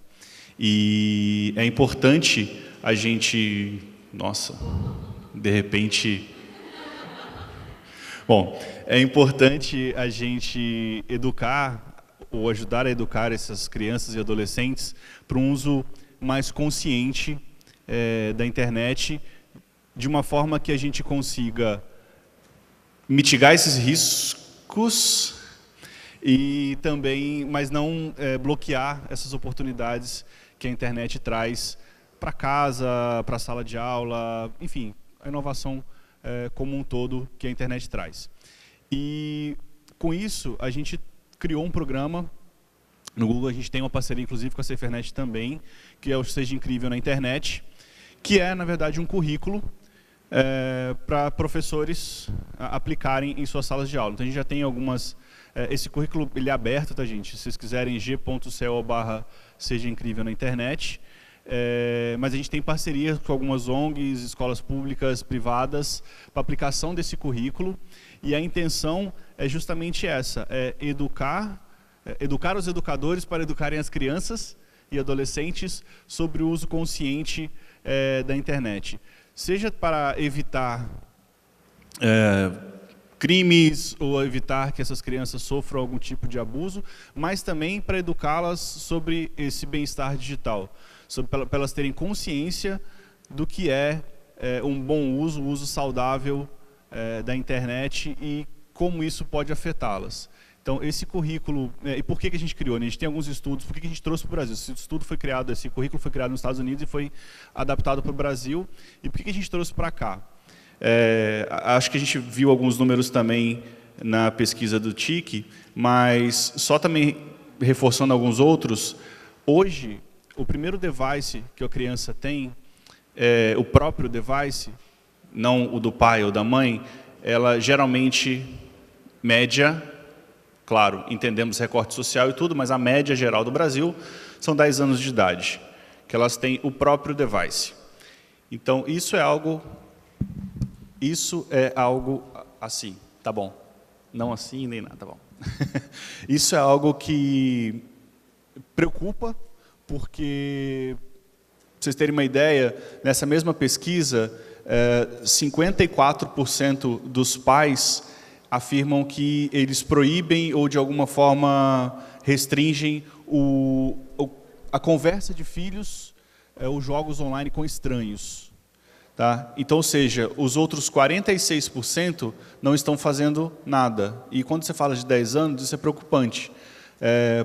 E é importante a gente... Nossa, de repente... Bom, é importante a gente educar ou ajudar a educar essas crianças e adolescentes para um uso mais consciente da internet, de uma forma que a gente consiga mitigar esses riscos e também, mas não bloquear essas oportunidades que a internet traz para casa, para a sala de aula, enfim, a inovação como um todo que a internet traz. E com isso a gente criou um programa no Google, a gente tem uma parceria inclusive com a Cefernet também, que é o Seja Incrível na Internet, que é na verdade um currículo para professores aplicarem em suas salas de aula. Então a gente já tem algumas, esse currículo ele é aberto, tá gente? Se vocês quiserem g.co/Seja Incrível na Internet, mas a gente tem parcerias com algumas ONGs, escolas públicas, privadas, para aplicação desse currículo, e a intenção é justamente essa, educar os educadores para educarem as crianças e adolescentes sobre o uso consciente da internet. Seja para evitar crimes ou evitar que essas crianças sofram algum tipo de abuso, mas também para educá-las sobre esse bem-estar digital, para elas terem consciência do que é um bom uso, o uso saudável da internet e como isso pode afetá-las. Então, esse currículo, e por que a gente criou? Né? A gente tem alguns estudos, por que a gente trouxe para o Brasil? Esse estudo foi criado, esse currículo foi criado nos Estados Unidos e foi adaptado para o Brasil. E por que a gente trouxe para cá? Acho que a gente viu alguns números também na pesquisa do TIC, mas só também reforçando alguns outros, hoje, o primeiro device que a criança tem, o próprio device, não o do pai ou da mãe, ela geralmente, média, claro, entendemos recorte social e tudo, mas a média geral do Brasil são 10 anos de idade, que elas têm o próprio device. Então, isso é algo assim, tá bom. Não assim, nem nada, tá bom. Isso é algo que preocupa, porque, para vocês terem uma ideia, nessa mesma pesquisa, 54% dos pais afirmam que eles proíbem ou, de alguma forma, restringem a conversa de filhos, os jogos online com estranhos. Tá? Então, ou seja, os outros 46% não estão fazendo nada. E quando você fala de 10 anos, isso é preocupante.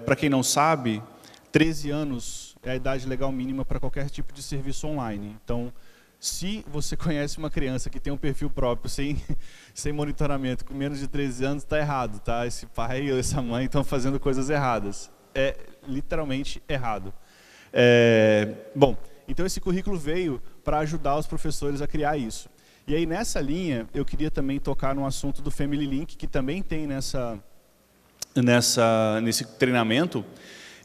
Para quem não sabe, 13 anos é a idade legal mínima para qualquer tipo de serviço online. Então, se você conhece uma criança que tem um perfil próprio, sem monitoramento, com menos de 13 anos, está errado. Tá? Esse pai ou essa mãe estão fazendo coisas erradas. É literalmente errado. Bom, então esse currículo veio para ajudar os professores a criar isso. E aí, nessa linha, eu queria também tocar no assunto do Family Link, que também tem nesse treinamento.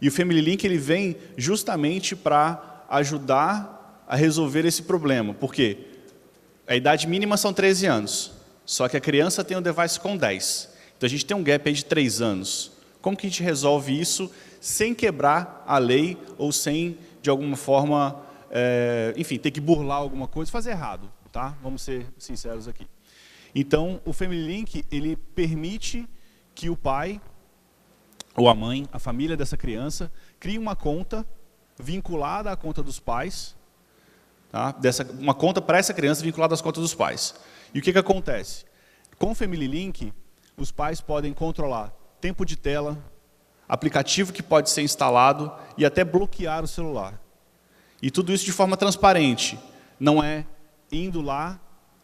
E o Family Link ele vem justamente para ajudar a resolver esse problema. Por quê? A idade mínima são 13 anos, só que a criança tem um device com 10. Então, a gente tem um gap aí de 3 anos. Como que a gente resolve isso sem quebrar a lei ou sem, de alguma forma, enfim, ter que burlar alguma coisa, fazer errado, tá? Vamos ser sinceros aqui. Então, o Family Link, ele permite que o pai ou a mãe, a família dessa criança, crie uma conta vinculada à conta dos pais, tá? Uma conta para essa criança vinculada às contas dos pais. E o que acontece? Com o Family Link, os pais podem controlar tempo de tela, aplicativo que pode ser instalado e até bloquear o celular. E tudo isso de forma transparente. Não é indo lá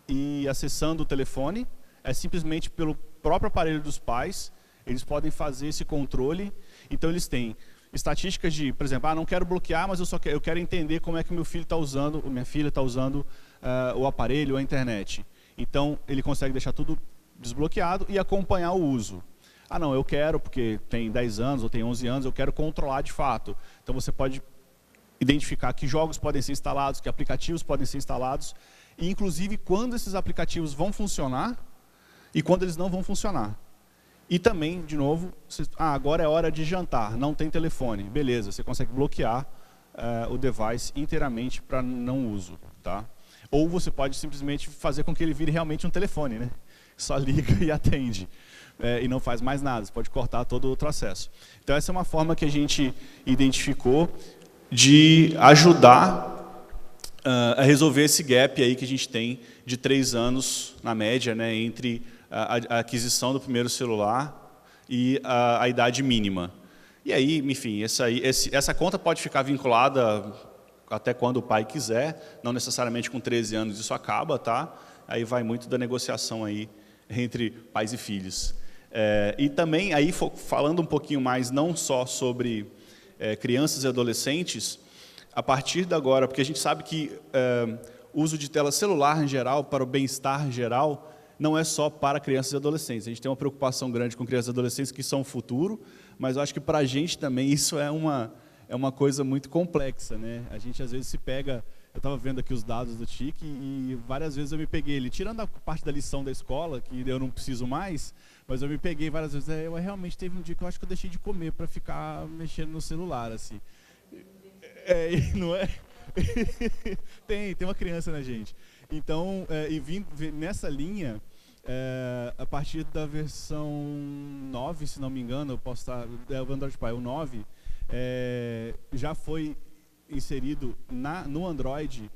e acessando o telefone, é simplesmente pelo próprio aparelho dos pais, eles podem fazer esse controle. Então, eles têm estatísticas de, por exemplo, não quero bloquear, mas eu quero entender como é que meu filho está usando, ou minha filha está usando o aparelho, a internet. Então, ele consegue deixar tudo desbloqueado e acompanhar o uso. Não, eu quero, porque tem 10 anos ou tem 11 anos, eu quero controlar de fato. Então, você pode identificar que jogos podem ser instalados, que aplicativos podem ser instalados, e inclusive quando esses aplicativos vão funcionar e quando eles não vão funcionar. E também, de novo, agora é hora de jantar, não tem telefone. Beleza, você consegue bloquear o device inteiramente para não uso. Tá? Ou você pode simplesmente fazer com que ele vire realmente um telefone, né? Só liga e atende. E não faz mais nada, você pode cortar todo o outro acesso. Então, essa é uma forma que a gente identificou. de ajudar a resolver esse gap aí que a gente tem de 3 anos, na média, né, entre a aquisição do primeiro celular e a idade mínima. E aí, enfim, essa conta pode ficar vinculada até quando o pai quiser, não necessariamente com 13 anos isso acaba, tá? Aí vai muito da negociação aí entre pais e filhos. E também, aí, falando um pouquinho mais, não só sobre crianças e adolescentes, a partir de agora, porque a gente sabe que o uso de tela celular em geral, para o bem-estar geral, não é só para crianças e adolescentes. A gente tem uma preocupação grande com crianças e adolescentes que são o futuro, mas eu acho que para a gente também isso é uma coisa muito complexa, né? A gente às vezes se pega, eu estava vendo aqui os dados do TIC e várias vezes eu me peguei ele, tirando a parte da lição da escola, que eu não preciso mais, mas eu me peguei várias vezes, eu realmente teve um dia que eu acho que eu deixei de comer para ficar mexendo no celular, assim. Não é? tem uma criança na gente. Então, nessa linha, a partir da versão 9, se não me engano, eu posso estar, o Android Pie, o 9, já foi inserido no Android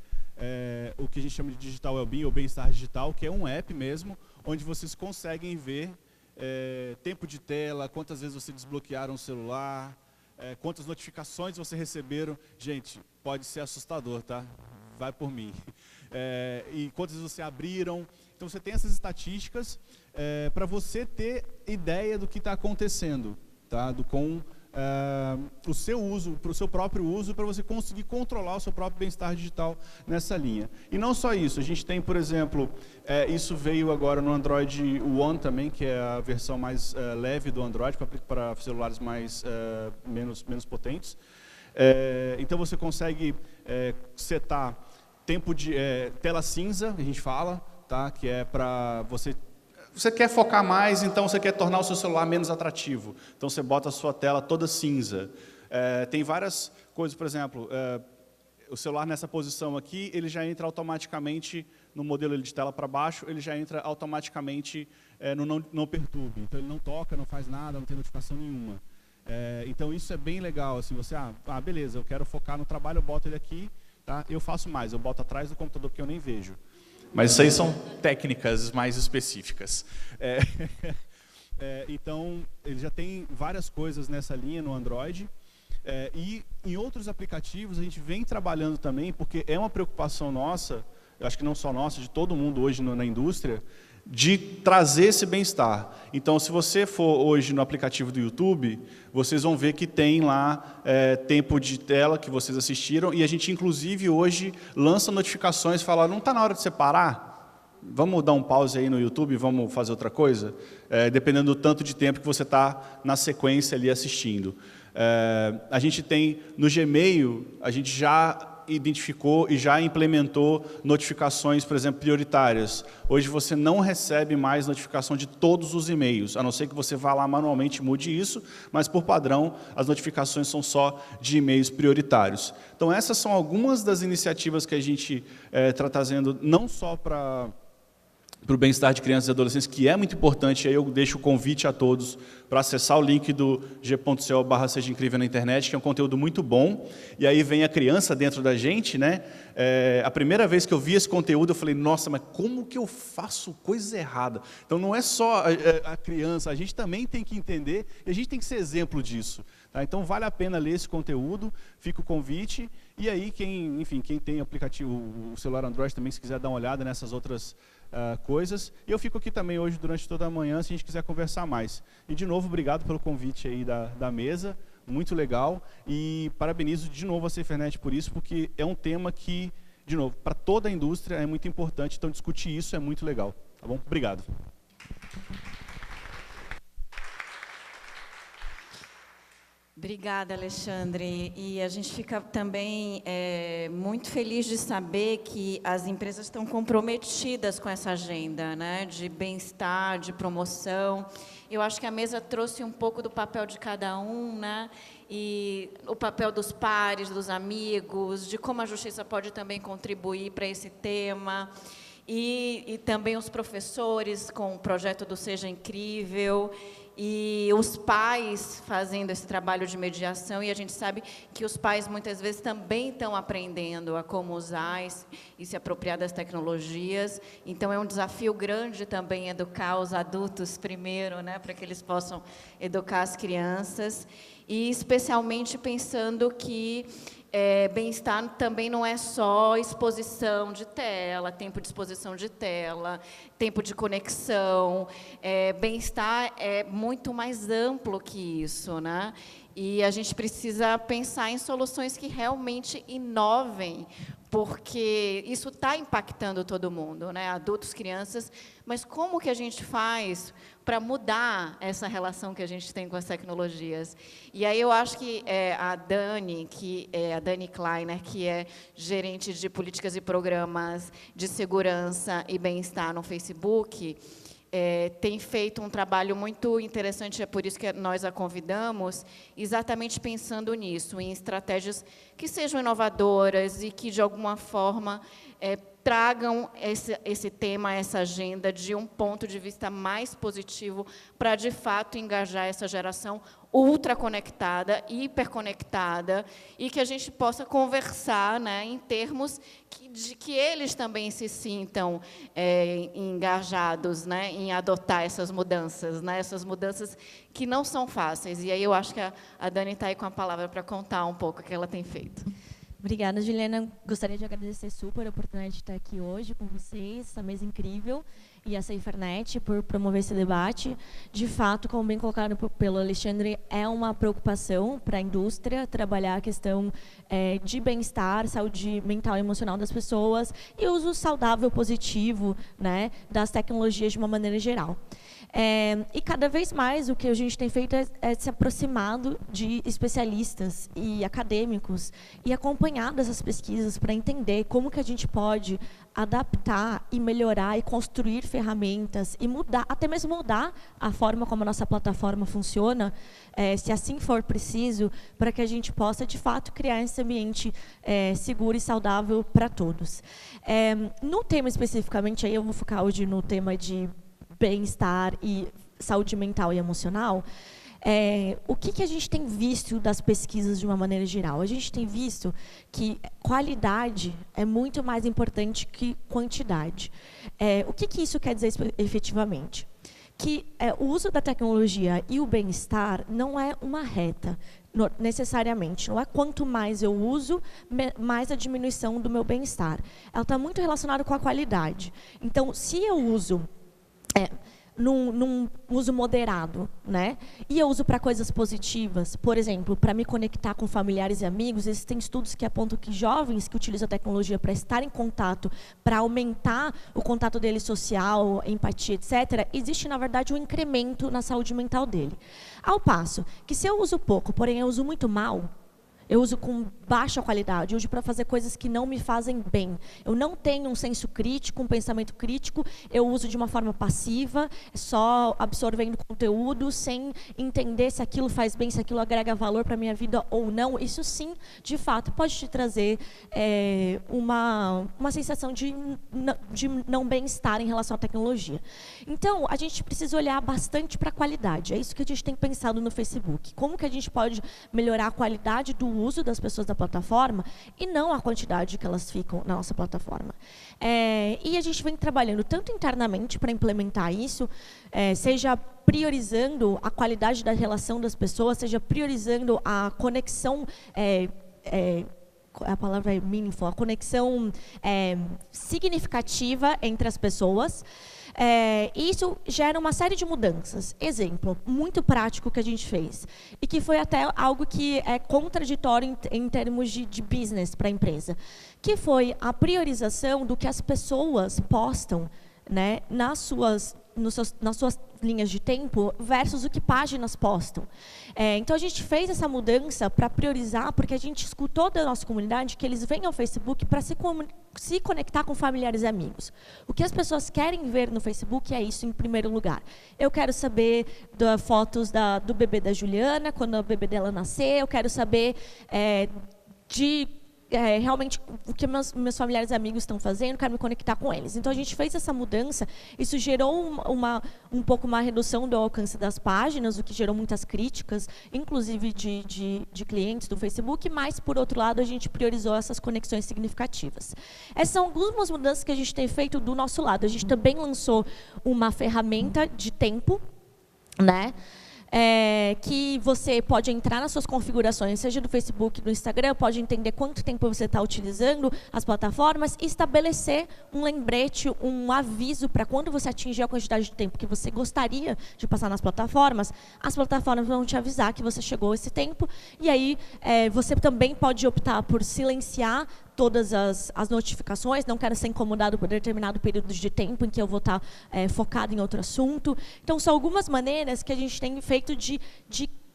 o que a gente chama de Digital Wellbeing, ou Bem-Estar Digital, que é um app mesmo, onde vocês conseguem ver tempo de tela, quantas vezes você desbloquearam o celular, quantas notificações você receberam. Gente, pode ser assustador, tá? Vai por mim. E quantas vezes você abriram. Então, você tem essas estatísticas para você ter ideia do que está acontecendo, tá? Com o seu uso, para o seu próprio uso, para você conseguir controlar o seu próprio bem-estar digital nessa linha. E não só isso, a gente tem, por exemplo, isso veio agora no Android One também, que é a versão mais leve do Android, para celulares menos potentes. Então você consegue setar tempo de tela cinza, a gente fala, tá? Que é para você quer focar mais, então você quer tornar o seu celular menos atrativo. Então você bota a sua tela toda cinza. Tem várias coisas, por exemplo, o celular nessa posição aqui, ele já entra automaticamente no modelo de tela para baixo, ele já entra automaticamente no não perturbe. Então ele não toca, não faz nada, não tem notificação nenhuma. Então isso é bem legal, assim, você, beleza, eu quero focar no trabalho, eu boto ele aqui, tá? Eu faço mais, eu boto atrás do computador que eu nem vejo. Mas isso aí são técnicas mais específicas. Então, ele já tem várias coisas nessa linha no Android. E em outros aplicativos a gente vem trabalhando também, porque é uma preocupação nossa, eu acho que não só nossa, de todo mundo hoje na indústria, de trazer esse bem-estar. Então, se você for hoje no aplicativo do YouTube, vocês vão ver que tem lá tempo de tela que vocês assistiram, e a gente, inclusive, hoje lança notificações, fala, não está na hora de você parar? Vamos dar um pause aí no YouTube, vamos fazer outra coisa? Dependendo do tanto de tempo que você está na sequência ali assistindo. A gente tem, no Gmail, a gente já identificou e já implementou notificações, por exemplo, prioritárias. Hoje você não recebe mais notificação de todos os e-mails, a não ser que você vá lá manualmente e mude isso, mas por padrão as notificações são só de e-mails prioritários. Então essas são algumas das iniciativas que a gente está trazendo, não só para o bem-estar de crianças e adolescentes, que é muito importante. Aí eu deixo o convite a todos para acessar o link do g.co/Seja Incrível na internet, que é um conteúdo muito bom. E aí vem a criança dentro da gente, né? A primeira vez que eu vi esse conteúdo, eu falei, nossa, mas como que eu faço coisa errada? Então não é só a criança, a gente também tem que entender, e a gente tem que ser exemplo disso. Tá? Então vale a pena ler esse conteúdo, fica o convite. E aí, quem tem aplicativo, o celular Android também, se quiser dar uma olhada nessas outras coisas. E eu fico aqui também hoje, durante toda a manhã, se a gente quiser conversar mais. E, de novo, obrigado pelo convite aí da mesa, muito legal. E parabenizo de novo a Safernet por isso, porque é um tema que, de novo, para toda a indústria é muito importante. Então, discutir isso é muito legal. Tá bom? Obrigado. Obrigada, Alexandre. E a gente fica também muito feliz de saber que as empresas estão comprometidas com essa agenda, né, de bem-estar, de promoção. Eu acho que a mesa trouxe um pouco do papel de cada um, né, e o papel dos pares, dos amigos, de como a justiça pode também contribuir para esse tema. E também os professores com o projeto do Seja Incrível. e os pais fazendo esse trabalho de mediação, e a gente sabe que os pais muitas vezes também estão aprendendo a como usar e se apropriar das tecnologias. Então é um desafio grande também educar os adultos primeiro, né, para que eles possam educar as crianças, e especialmente pensando que bem-estar também não é só exposição de tela, tempo de exposição de tela, tempo de conexão. Bem-estar é muito mais amplo que isso, né? E a gente precisa pensar em soluções que realmente inovem, porque isso está impactando todo mundo, né? Adultos, crianças, mas como que a gente faz para mudar essa relação que a gente tem com as tecnologias? E aí eu acho que a Dani Kleiner, que é gerente de políticas e programas de segurança e bem-estar no Facebook, tem feito um trabalho muito interessante, é por isso que nós a convidamos, exatamente pensando nisso, em estratégias que sejam inovadoras e que, de alguma forma, tragam esse tema, essa agenda, de um ponto de vista mais positivo, para, de fato, engajar essa geração ultraconectada, hiperconectada, e que a gente possa conversar, né, em termos de que eles também se sintam engajados, né, em adotar essas mudanças, né, essas mudanças que não são fáceis. E aí eu acho que a Dani está aí com a palavra para contar um pouco o que ela tem feito. Obrigada, Juliana. Gostaria de agradecer super a oportunidade de estar aqui hoje com vocês, essa mesa incrível, e a SaferNet por promover esse debate. De fato, como bem colocado pelo Alexandre, é uma preocupação para a indústria trabalhar a questão de bem-estar, saúde mental e emocional das pessoas e uso saudável, positivo, né, das tecnologias de uma maneira geral. E cada vez mais o que a gente tem feito é se aproximado de especialistas e acadêmicos e acompanhado essas pesquisas para entender como que a gente pode adaptar e melhorar e construir ferramentas e mudar, até mesmo mudar a forma como a nossa plataforma funciona, se assim for preciso, para que a gente possa, de fato, criar esse ambiente seguro e saudável para todos. No tema especificamente, aí eu vou focar hoje no tema de bem-estar e saúde mental e emocional. O que a gente tem visto das pesquisas de uma maneira geral? A gente tem visto que qualidade é muito mais importante que quantidade. O que isso quer dizer efetivamente? Que o uso da tecnologia e o bem-estar não é uma reta, necessariamente. Não é quanto mais eu uso, mais a diminuição do meu bem-estar. Ela está muito relacionada com a qualidade. Então, se eu uso num uso moderado, né? E eu uso para coisas positivas, por exemplo, para me conectar com familiares e amigos. Existem estudos que apontam que jovens que utilizam a tecnologia para estar em contato, para aumentar o contato dele social, empatia, etc., existe, na verdade, um incremento na saúde mental dele. Ao passo que, se eu uso pouco, porém eu uso muito mal, eu uso com baixa qualidade, eu uso para fazer coisas que não me fazem bem. Eu não tenho um senso crítico, um pensamento crítico, eu uso de uma forma passiva, só absorvendo conteúdo, sem entender se aquilo faz bem, se aquilo agrega valor para a minha vida ou não. Isso sim, de fato, pode te trazer uma sensação de não bem-estar em relação à tecnologia. Então, a gente precisa olhar bastante para a qualidade. É isso que a gente tem pensado no Facebook. Como que a gente pode melhorar a qualidade do uso das pessoas da plataforma e não a quantidade que elas ficam na nossa plataforma. E a gente vem trabalhando tanto internamente para implementar isso, seja priorizando a qualidade da relação das pessoas, seja priorizando a conexão, a palavra é meaningful, a conexão significativa entre as pessoas. Isso gera uma série de mudanças. Exemplo muito prático que a gente fez, e que foi até algo que é contraditório em termos de business para a empresa, que foi a priorização do que as pessoas postam, né, nas suas linhas de tempo versus o que páginas postam. Então, a gente fez essa mudança para priorizar, porque a gente escutou da nossa comunidade que eles vêm ao Facebook para se conectar com familiares e amigos. O que as pessoas querem ver no Facebook é isso em primeiro lugar. Eu quero saber das fotos do bebê da Juliana, quando o bebê dela nascer, eu quero saber realmente o que meus familiares e amigos estão fazendo, quero me conectar com eles. Então, a gente fez essa mudança, isso gerou um pouco uma redução do alcance das páginas, o que gerou muitas críticas, inclusive de clientes do Facebook, mas, por outro lado, a gente priorizou essas conexões significativas. Essas são algumas mudanças que a gente tem feito do nosso lado. A gente também lançou uma ferramenta de tempo, né? Que você pode entrar nas suas configurações, seja do Facebook, do Instagram, pode entender quanto tempo você está utilizando as plataformas e estabelecer um lembrete, um aviso para quando você atingir a quantidade de tempo que você gostaria de passar nas plataformas, as plataformas vão te avisar que você chegou a esse tempo, e aí você também pode optar por silenciar todas as notificações, não quero ser incomodado por determinado período de tempo em que eu vou estar focado em outro assunto. Então, são algumas maneiras que a gente tem feito de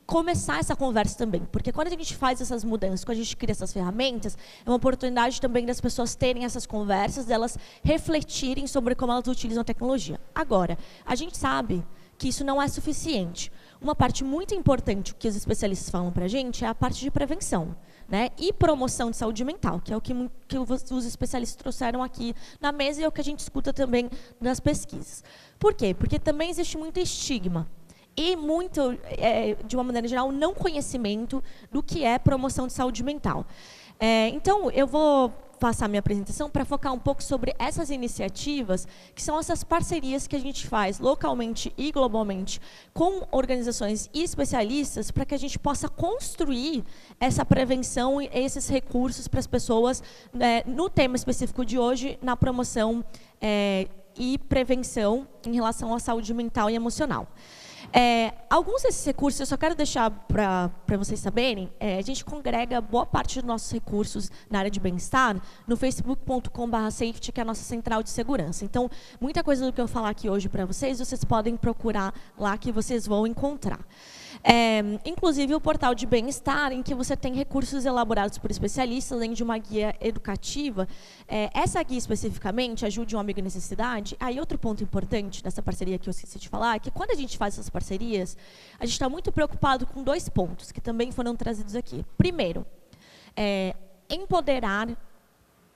começar essa conversa também. Porque quando a gente faz essas mudanças, quando a gente cria essas ferramentas, é uma oportunidade também das pessoas terem essas conversas, delas refletirem sobre como elas utilizam a tecnologia. Agora, a gente sabe que isso não é suficiente. Uma parte muito importante que os especialistas falam para a gente é a parte de prevenção, né? E promoção de saúde mental, que é o que os especialistas trouxeram aqui na mesa e é o que a gente escuta também nas pesquisas. Por quê? Porque também existe muito estigma e muito, de uma maneira geral, não conhecimento do que é promoção de saúde mental. Então, eu vou passar minha apresentação para focar um pouco sobre essas iniciativas, que são essas parcerias que a gente faz localmente e globalmente com organizações e especialistas para que a gente possa construir essa prevenção e esses recursos para as pessoas, no tema específico de hoje, na promoção e prevenção em relação à saúde mental e emocional. Alguns desses recursos, eu só quero deixar para vocês saberem, a gente congrega boa parte dos nossos recursos na área de bem-estar no facebook.com/safety, que é a nossa central de segurança. Então, muita coisa do que eu falar aqui hoje para vocês podem procurar lá que vocês vão encontrar. Inclusive o portal de bem-estar, em que você tem recursos elaborados por especialistas, além de uma guia educativa. Essa guia, especificamente, Ajude um Amigo em Necessidade. Aí, outro ponto importante dessa parceria que eu esqueci de falar, é que quando a gente faz essas parcerias, a gente está muito preocupado com 2 pontos, que também foram trazidos aqui. Primeiro, empoderar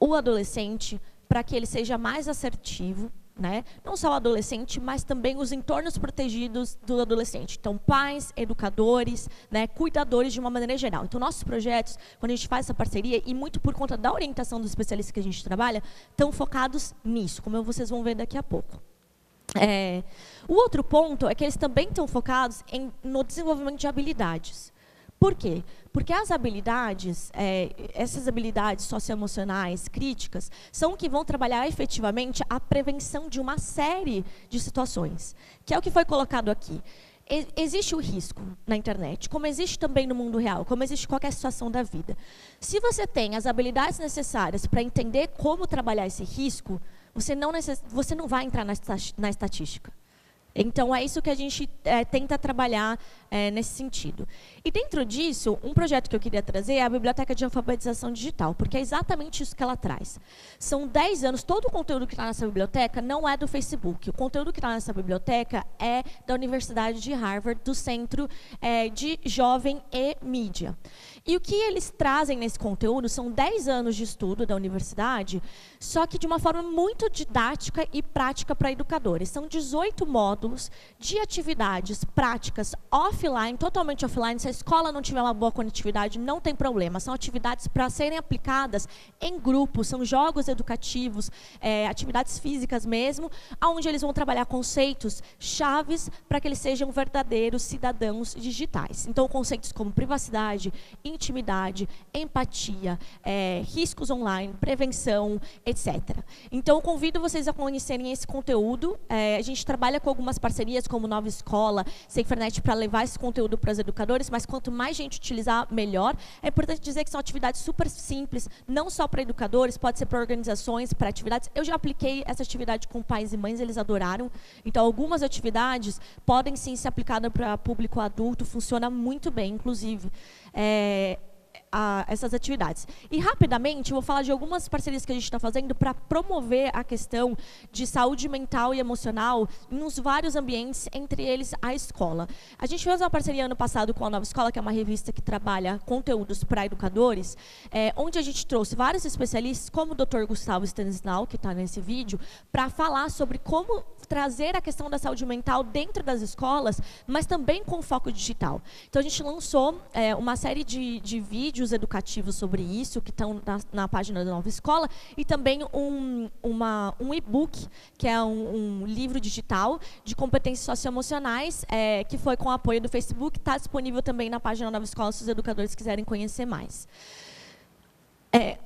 o adolescente para que ele seja mais assertivo, né? Não só o adolescente, mas também os entornos protegidos do adolescente. Então, pais, educadores, né, cuidadores de uma maneira geral. Então, nossos projetos, quando a gente faz essa parceria, e muito por conta da orientação dos especialistas que a gente trabalha, estão focados nisso, como vocês vão ver daqui a pouco. O outro ponto é que eles também estão focados no desenvolvimento de habilidades. Por quê? Porque as habilidades, essas habilidades socioemocionais, críticas, são o que vão trabalhar efetivamente a prevenção de uma série de situações, que é o que foi colocado aqui. Existe o risco na internet, como existe também no mundo real, como existe em qualquer situação da vida. Se você tem as habilidades necessárias para entender como trabalhar esse risco, você não vai entrar na estatística. Então, é isso que a gente tenta trabalhar nesse sentido. E, dentro disso, um projeto que eu queria trazer é a Biblioteca de Alfabetização Digital, porque é exatamente isso que ela traz. São 10 anos, todo o conteúdo que está nessa biblioteca não é do Facebook. O conteúdo que está nessa biblioteca é da Universidade de Harvard, do Centro de Jovem e Mídia. E o que eles trazem nesse conteúdo são 10 anos de estudo da universidade, só que de uma forma muito didática e prática para educadores. São 18 módulos de atividades práticas offline, totalmente offline. Se a escola não tiver uma boa conectividade, não tem problema. São atividades para serem aplicadas em grupo, são jogos educativos, atividades físicas mesmo, onde eles vão trabalhar conceitos chaves para que eles sejam verdadeiros cidadãos digitais. Então, conceitos como privacidade, intimidade, empatia, riscos online, prevenção, etc. Então, eu convido vocês a conhecerem esse conteúdo. A gente trabalha com algumas parcerias, como Nova Escola, SaferNet, para levar esse conteúdo para os educadores, mas quanto mais gente utilizar, melhor. É importante dizer que são atividades super simples, não só para educadores, pode ser para organizações, para atividades. Eu já apliquei essa atividade com pais e mães, eles adoraram. Então, algumas atividades podem sim ser aplicadas para público adulto, funciona muito bem, inclusive. essas atividades. E, rapidamente, eu vou falar de algumas parcerias que a gente está fazendo para promover a questão de saúde mental e emocional nos vários ambientes, entre eles a escola. A gente fez uma parceria ano passado com a Nova Escola, que é uma revista que trabalha conteúdos para educadores, onde a gente trouxe vários especialistas, como o Dr. Gustavo Stanislau, que está nesse vídeo, para falar sobre como trazer a questão da saúde mental dentro das escolas, mas também com foco digital. Então, a gente lançou uma série de vídeos educativos sobre isso, que estão na página da Nova Escola, e também um e-book, que é um livro digital de competências socioemocionais, que foi com o apoio do Facebook, está disponível também na página da Nova Escola, se os educadores quiserem conhecer mais.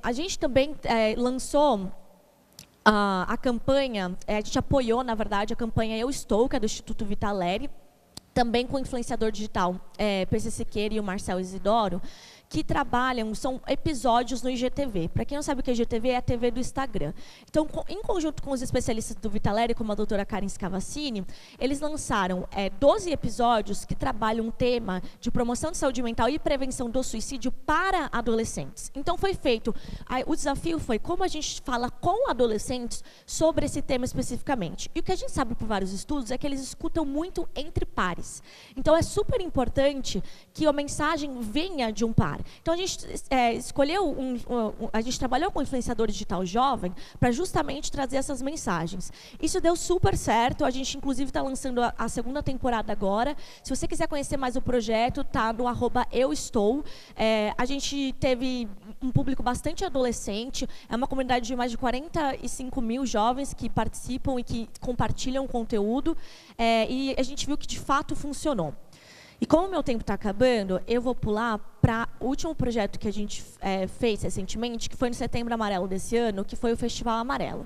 A gente também lançou a campanha, a gente apoiou, na verdade, a campanha Eu Estou, que é do Instituto Vitaleri, também com o influenciador digital PC Siqueira e o Marcel Isidoro, que trabalham, são episódios no IGTV. Para quem não sabe o que é IGTV, é a TV do Instagram. Então, em conjunto com os especialistas do Vitaleri, como a doutora Karen Scavacini, eles lançaram 12 episódios que trabalham um tema de promoção de saúde mental e prevenção do suicídio para adolescentes. Então, foi feito, o desafio foi como a gente fala com adolescentes sobre esse tema especificamente. E o que a gente sabe por vários estudos é que eles escutam muito entre pares. Então, é super importante que a mensagem venha de um par. Então, a gente escolheu, a gente trabalhou com um influenciador digital jovem para justamente trazer essas mensagens. Isso deu super certo, a gente inclusive está lançando a segunda temporada agora. Se você quiser conhecer mais o projeto, está no @euestou. A gente teve um público bastante adolescente, é uma comunidade de mais de 45 mil jovens que participam e que compartilham conteúdo, e a gente viu que de fato funcionou. E como o meu tempo está acabando, eu vou pular para o último projeto que a gente fez recentemente, que foi no Setembro Amarelo desse ano, que foi o Festival Amarelo.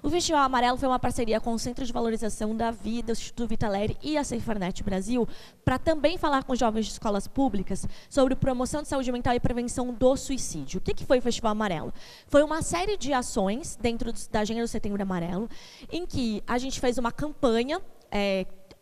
O Festival Amarelo foi uma parceria com o Centro de Valorização da Vida, o Instituto Vitaleri e a SaferNet Brasil, para também falar com jovens de escolas públicas sobre promoção de saúde mental e prevenção do suicídio. O que foi o Festival Amarelo? Foi uma série de ações dentro da agenda do Setembro Amarelo, em que a gente fez uma campanha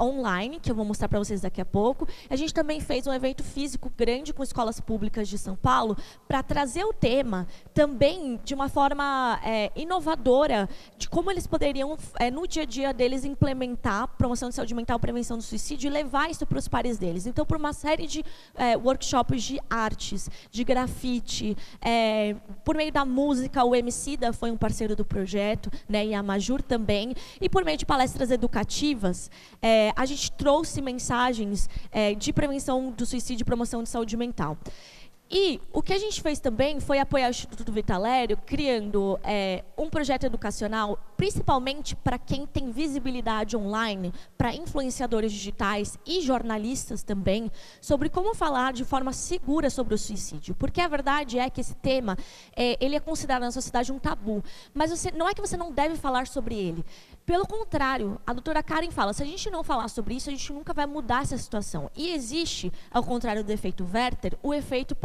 online, que eu vou mostrar para vocês daqui a pouco. A gente também fez um evento físico grande com escolas públicas de São Paulo para trazer o tema também de uma forma inovadora de como eles poderiam, no dia a dia deles, implementar promoção de saúde mental, prevenção do suicídio e levar isso para os pares deles. Então, por uma série de workshops de artes, de grafite, por meio da música, o Emicida foi um parceiro do projeto, né, e a Majur também, e por meio de palestras educativas, a gente trouxe mensagens de prevenção do suicídio e promoção de saúde mental. E o que a gente fez também foi apoiar o Instituto Vitaleri, criando um projeto educacional, principalmente para quem tem visibilidade online, para influenciadores digitais e jornalistas também, sobre como falar de forma segura sobre o suicídio. Porque a verdade é que esse tema, ele é considerado na sociedade um tabu. Mas não é que você não deve falar sobre ele. Pelo contrário, a doutora Karen fala, se a gente não falar sobre isso, a gente nunca vai mudar essa situação. E existe, ao contrário do efeito Werther, o efeito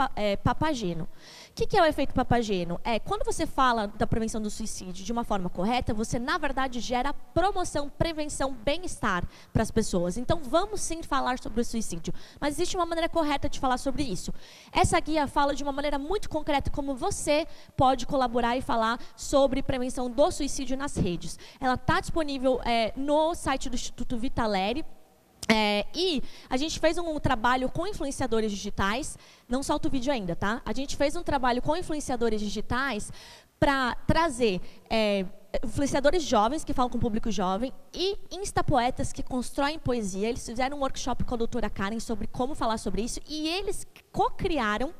Papageno. O que é o efeito Papageno? Quando você fala da prevenção do suicídio de uma forma correta, você, na verdade, gera promoção, prevenção, bem-estar para as pessoas. Então, vamos sim falar sobre o suicídio. Mas existe uma maneira correta de falar sobre isso. Essa guia fala de uma maneira muito concreta como você pode colaborar e falar sobre prevenção do suicídio nas redes. Ela está disponível no site do Instituto Vitaleri. E a gente fez um trabalho com influenciadores digitais, não solta o vídeo ainda, tá? A gente fez um trabalho com influenciadores digitais para trazer influenciadores jovens, que falam com o público jovem, e instapoetas que constroem poesia. Eles fizeram um workshop com a doutora Karen sobre como falar sobre isso, e eles co-criaram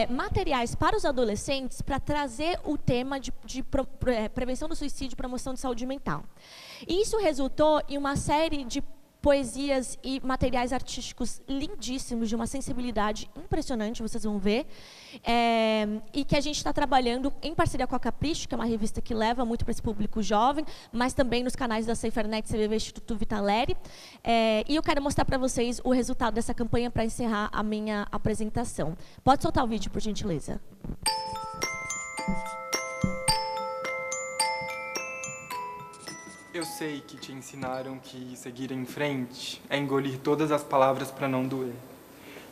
materiais para os adolescentes para trazer o tema de prevenção do suicídio e promoção de saúde mental. E isso resultou em uma série de poesias e materiais artísticos lindíssimos, de uma sensibilidade impressionante, vocês vão ver, e que a gente está trabalhando em parceria com a Capricho, que é uma revista que leva muito para esse público jovem, mas também nos canais da SaferNet, CVV, Instituto Vitaleri. E eu quero mostrar para vocês o resultado dessa campanha para encerrar a minha apresentação. Pode soltar o vídeo, por gentileza. Eu sei que te ensinaram que seguir em frente é engolir todas as palavras para não doer.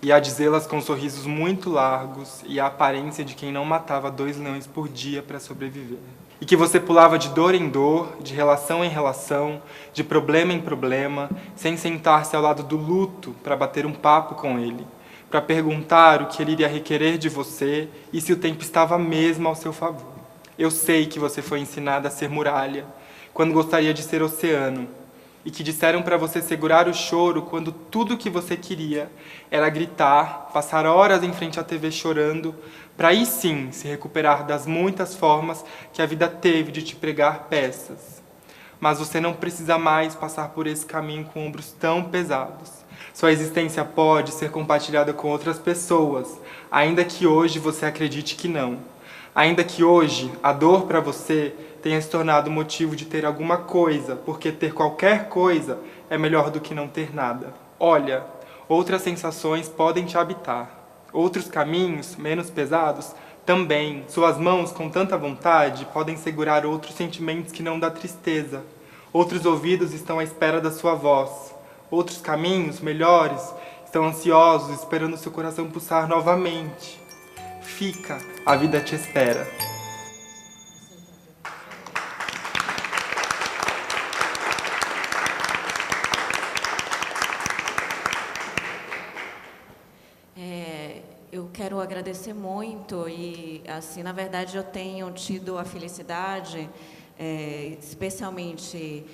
e a dizê-las com sorrisos muito largos e a aparência de quem não matava 2 leões por dia para sobreviver. E que você pulava de dor em dor, de relação em relação, de problema em problema, sem sentar-se ao lado do luto para bater um papo com ele, para perguntar o que ele iria requerer de você e se o tempo estava mesmo ao seu favor. Eu sei que você foi ensinada a ser muralha, quando gostaria de ser oceano, e que disseram para você segurar o choro quando tudo o que você queria era gritar, passar horas em frente à TV chorando, para aí sim se recuperar das muitas formas que a vida teve de te pregar peças. Mas você não precisa mais passar por esse caminho com ombros tão pesados. Sua existência pode ser compartilhada com outras pessoas, ainda que hoje você acredite que não. Ainda que hoje a dor para você tenha se tornado motivo de ter alguma coisa, porque ter qualquer coisa é melhor do que não ter nada. Olha, outras sensações podem te habitar. Outros caminhos, menos pesados, também. Suas mãos, com tanta vontade, podem segurar outros sentimentos que não dá tristeza. Outros ouvidos estão à espera da sua voz. Outros caminhos, melhores, estão ansiosos, esperando seu coração pulsar novamente. Fica, a vida te espera. Eu quero agradecer muito e, assim, na verdade, eu tenho tido a felicidade, especialmente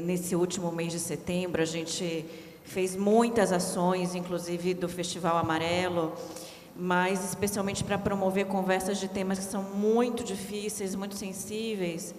nesse último mês de setembro, a gente fez muitas ações, inclusive do Festival Amarelo, mas especialmente para promover conversas de temas que são muito difíceis, muito sensíveis,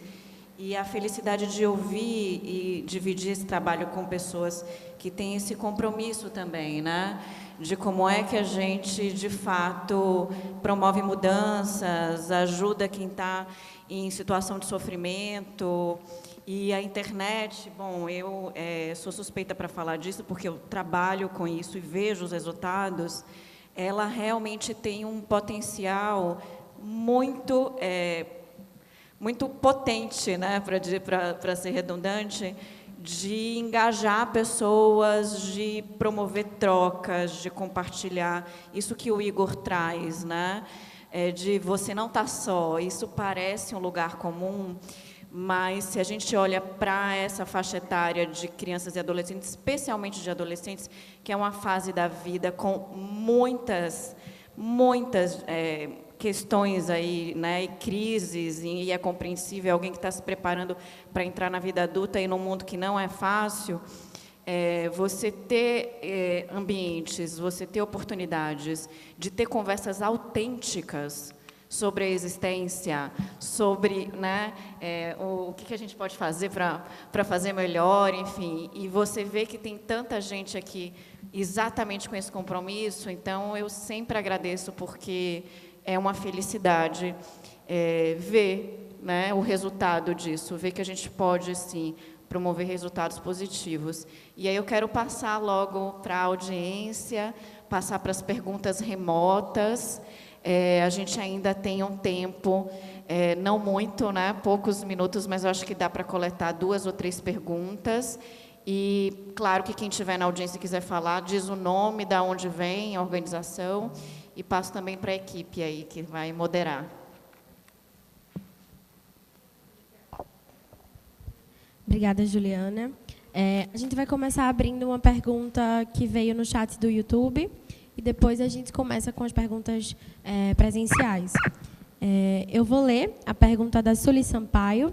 e a felicidade de ouvir e dividir esse trabalho com pessoas que têm esse compromisso também, né? De como é que a gente, de fato, promove mudanças, ajuda quem está em situação de sofrimento. E a internet, bom, eu sou suspeita para falar disso, porque eu trabalho com isso e vejo os resultados. Ela realmente tem um potencial muito, muito potente, né, para ser redundante, de engajar pessoas, de promover trocas, de compartilhar. Isso que o Igor traz, né? De você não estar só. Isso parece um lugar comum, mas se a gente olha para essa faixa etária de crianças e adolescentes, especialmente de adolescentes, que é uma fase da vida com muitas questões aí, né, e crises, e é compreensível alguém que está se preparando para entrar na vida adulta e num mundo que não é fácil, você ter ambientes, você ter oportunidades de ter conversas autênticas sobre a existência, sobre, né, o que a gente pode fazer para fazer melhor, enfim, e você vê que tem tanta gente aqui exatamente com esse compromisso, então eu sempre agradeço, porque é uma felicidade ver, né, o resultado disso, ver que a gente pode, sim, promover resultados positivos. E aí eu quero passar logo para a audiência, passar para as perguntas remotas. A gente ainda tem um tempo, não muito, né, poucos minutos, mas eu acho que dá para coletar 2 ou 3 perguntas. E, claro, que quem estiver na audiência e quiser falar, diz o nome, de onde vem, a organização, e passo também para a equipe aí, que vai moderar. Obrigada, Juliana. A gente vai começar abrindo uma pergunta que veio no chat do YouTube, e depois a gente começa com as perguntas presenciais. Eu vou ler a pergunta da Sully Sampaio.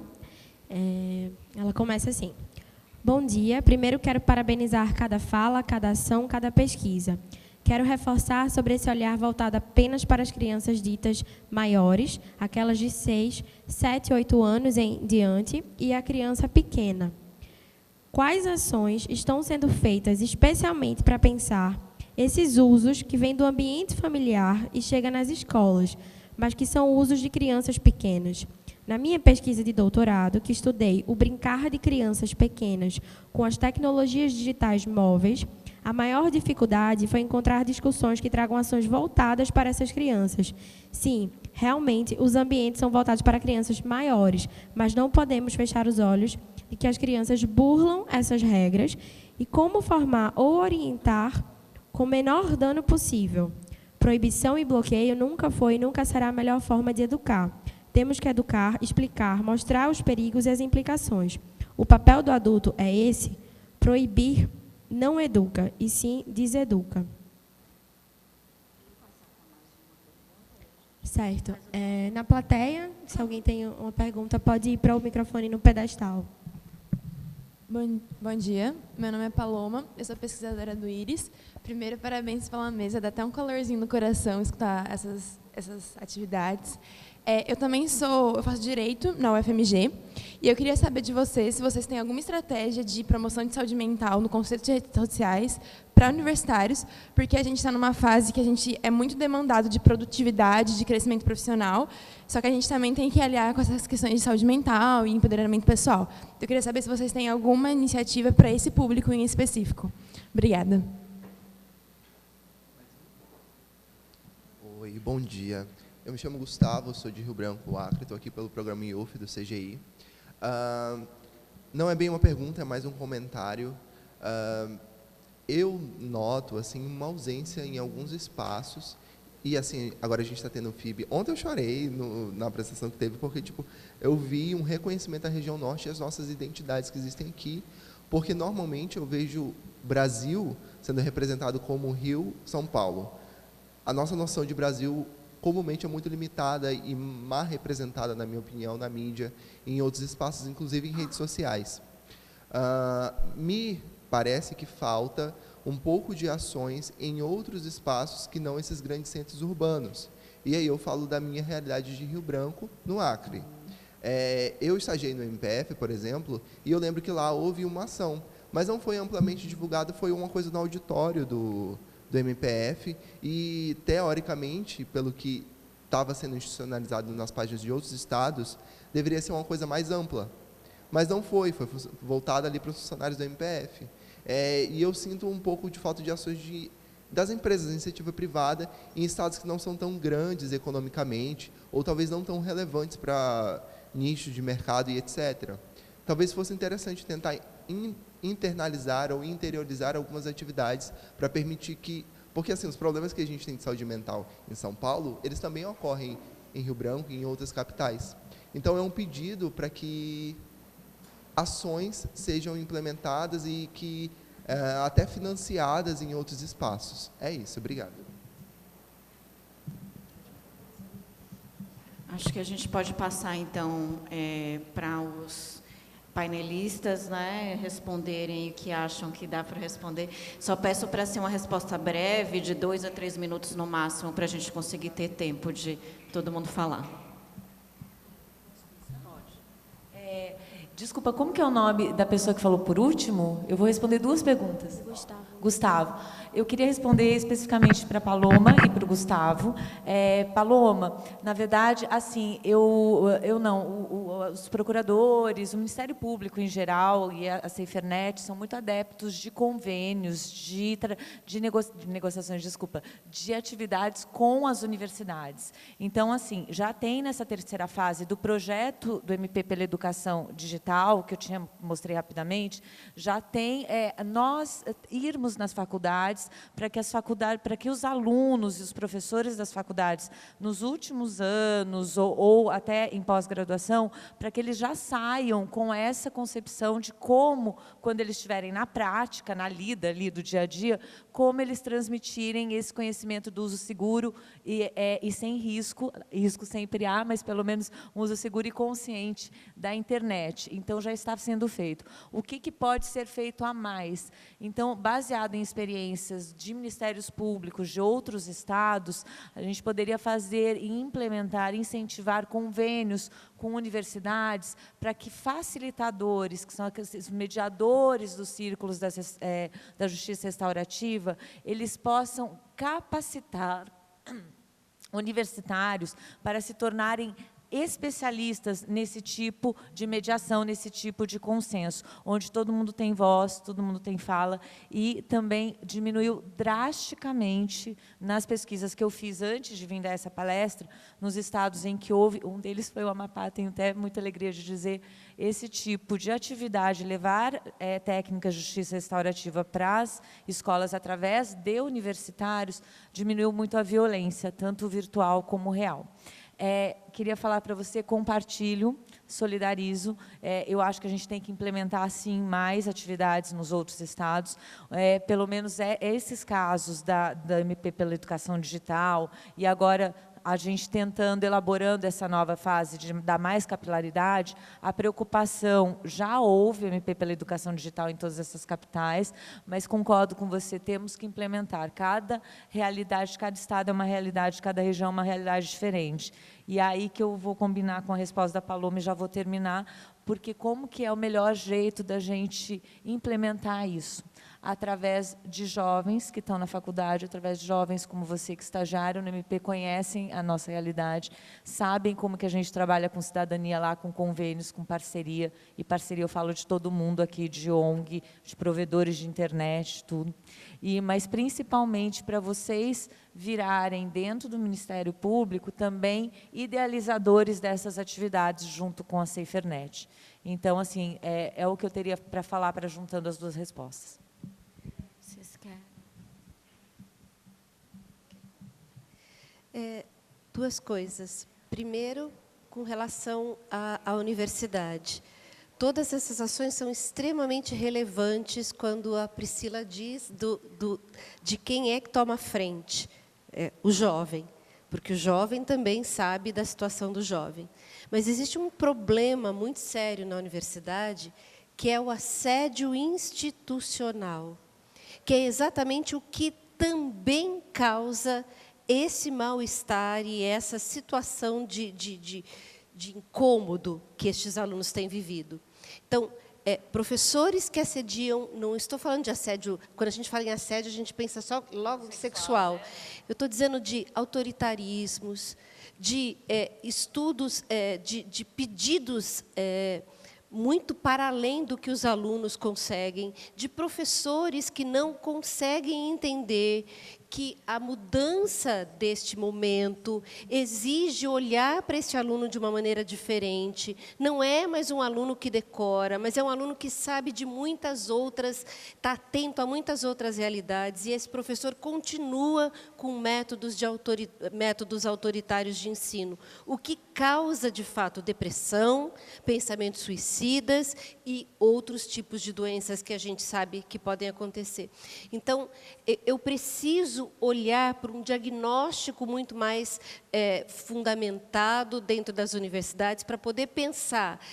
Ela começa assim. Bom dia. Primeiro quero parabenizar cada fala, cada ação, cada pesquisa. Quero reforçar sobre esse olhar voltado apenas para as crianças ditas maiores, aquelas de 6, 7, 8 anos em diante, e a criança pequena. Quais ações estão sendo feitas especialmente para pensar esses usos que vêm do ambiente familiar e chegam nas escolas, mas que são usos de crianças pequenas? Na minha pesquisa de doutorado, que estudei o brincar de crianças pequenas com as tecnologias digitais móveis, a maior dificuldade foi encontrar discussões que tragam ações voltadas para essas crianças. Sim, realmente, os ambientes são voltados para crianças maiores, mas não podemos fechar os olhos de que as crianças burlam essas regras e como formar ou orientar com o menor dano possível. Proibição e bloqueio nunca foi e nunca será a melhor forma de educar. Temos que educar, explicar, mostrar os perigos e as implicações. O papel do adulto é esse? Proibir não educa, e sim deseduca. Certo. Na plateia, se alguém tem uma pergunta, pode ir para o microfone no pedestal. Bom dia, meu nome é Paloma, eu sou pesquisadora do IRIS. Primeiro, parabéns pela mesa, dá até um calorzinho no coração escutar essas atividades. Eu faço Direito na UFMG, e eu queria saber de vocês se vocês têm alguma estratégia de promoção de saúde mental no conceito de redes sociais para universitários, porque a gente está numa fase que a gente é muito demandado de produtividade, de crescimento profissional, só que a gente também tem que aliar com essas questões de saúde mental e empoderamento pessoal. Eu queria saber se vocês têm alguma iniciativa para esse público em específico. Obrigada. Oi, bom dia. Eu me chamo Gustavo, sou de Rio Branco, Acre, estou aqui pelo programa IUF do CGI. Não é bem uma pergunta, é mais um comentário. Eu noto assim, uma ausência em alguns espaços, e assim, agora a gente está tendo o FIB. Ontem eu chorei na apresentação que teve, porque eu vi um reconhecimento da região norte e as nossas identidades que existem aqui, porque normalmente eu vejo o Brasil sendo representado como Rio, São Paulo. A nossa noção de Brasil comumente é muito limitada e mal representada, na minha opinião, na mídia, em outros espaços, inclusive em redes sociais. Me parece que falta um pouco de ações em outros espaços que não esses grandes centros urbanos. E aí eu falo da minha realidade de Rio Branco, no Acre. Eu estagiei no MPF, por exemplo, e eu lembro que lá houve uma ação, mas não foi amplamente divulgada, foi uma coisa no auditório do MPF, e, teoricamente, pelo que estava sendo institucionalizado nas páginas de outros estados, deveria ser uma coisa mais ampla. Mas não foi voltada ali para os funcionários do MPF. E eu sinto um pouco de falta de ações das empresas de iniciativa privada em estados que não são tão grandes economicamente, ou talvez não tão relevantes para nicho de mercado e etc. Talvez fosse interessante tentar internalizar ou interiorizar algumas atividades para permitir que... Porque assim, os problemas que a gente tem de saúde mental em São Paulo, eles também ocorrem em Rio Branco e em outras capitais. Então, é um pedido para que ações sejam implementadas e que até financiadas em outros espaços. É isso, obrigado. Acho que a gente pode passar, então, para os painelistas, né, responderem o que acham que dá para responder. Só peço para ser uma resposta breve, de 2 a 3 minutos no máximo, para a gente conseguir ter tempo de todo mundo falar. Desculpa, como que é o nome da pessoa que falou por último? Eu vou responder 2 perguntas. Gustavo. Eu queria responder especificamente para a Paloma e para o Gustavo. Paloma, na verdade, assim, os procuradores, o Ministério Público em geral e a Seifernet são muito adeptos de convênios, de negociações, de atividades com as universidades. Então, assim, já tem nessa terceira fase do projeto do MP pela Educação Digital, que eu mostrei rapidamente, já tem nós irmos nas faculdades para que os alunos e os professores das faculdades, nos últimos anos ou até em pós-graduação, para que eles já saiam com essa concepção de como, quando eles estiverem na prática, na lida ali do dia a dia, como eles transmitirem esse conhecimento do uso seguro e sem risco sempre há, mas pelo menos um uso seguro e consciente da internet. Então, já está sendo feito. O que pode ser feito a mais? Então, baseado em experiências de ministérios públicos de outros estados, a gente poderia fazer e implementar, incentivar convênios com universidades para que facilitadores, que são os mediadores dos círculos da justiça restaurativa, eles possam capacitar universitários para se tornarem especialistas nesse tipo de mediação, nesse tipo de consenso, onde todo mundo tem voz, todo mundo tem fala, e também diminuiu drasticamente nas pesquisas que eu fiz antes de vir dar essa palestra, nos estados em que houve, um deles foi o Amapá, tenho até muita alegria de dizer, esse tipo de atividade, levar técnicas de justiça restaurativa para as escolas através de universitários, diminuiu muito a violência, tanto virtual como real. Queria falar para você, compartilho, solidarizo. Eu acho que a gente tem que implementar, sim, mais atividades nos outros estados. Pelo menos esses casos da MP pela educação digital, e agora a gente tentando, elaborando essa nova fase de dar mais capilaridade, a preocupação, já houve MP pela educação digital em todas essas capitais, mas concordo com você, temos que implementar. Cada realidade, cada estado é uma realidade, cada região é uma realidade diferente. E aí que eu vou combinar com a resposta da Paloma e já vou terminar, porque como que é o melhor jeito da gente implementar isso? Através de jovens que estão na faculdade, através de jovens como você, que estagiaram no MP, conhecem a nossa realidade, sabem como que a gente trabalha com cidadania lá, com convênios, com parceria, e parceria eu falo de todo mundo aqui, de ONG, de provedores de internet, tudo. Mas, principalmente, para vocês virarem, dentro do Ministério Público, também idealizadores dessas atividades, junto com a SaferNet. Então, assim, é o que eu teria para falar, para juntando as duas respostas. Duas coisas. Primeiro, com relação à universidade. Todas essas ações são extremamente relevantes quando a Priscila diz de quem é que toma frente. O jovem, porque o jovem também sabe da situação do jovem. Mas existe um problema muito sério na universidade, que é o assédio institucional, que é exatamente o que também causa esse mal-estar e essa situação de incômodo que estes alunos têm vivido. Então, professores que assediam, não estou falando de assédio, quando a gente fala em assédio, a gente pensa só logo sexual. Eu estou dizendo de autoritarismos, de estudos, de pedidos muito para além do que os alunos conseguem, de professores que não conseguem entender que a mudança deste momento exige olhar para esse aluno de uma maneira diferente. Não é mais um aluno que decora, mas é um aluno que sabe de muitas outras, está atento a muitas outras realidades, e esse professor continua com métodos autoritários de ensino, o que causa, de fato, depressão, pensamentos suicidas e outros tipos de doenças que a gente sabe que podem acontecer. Então, eu preciso olhar para um diagnóstico muito mais fundamentado dentro das universidades para poder pensar,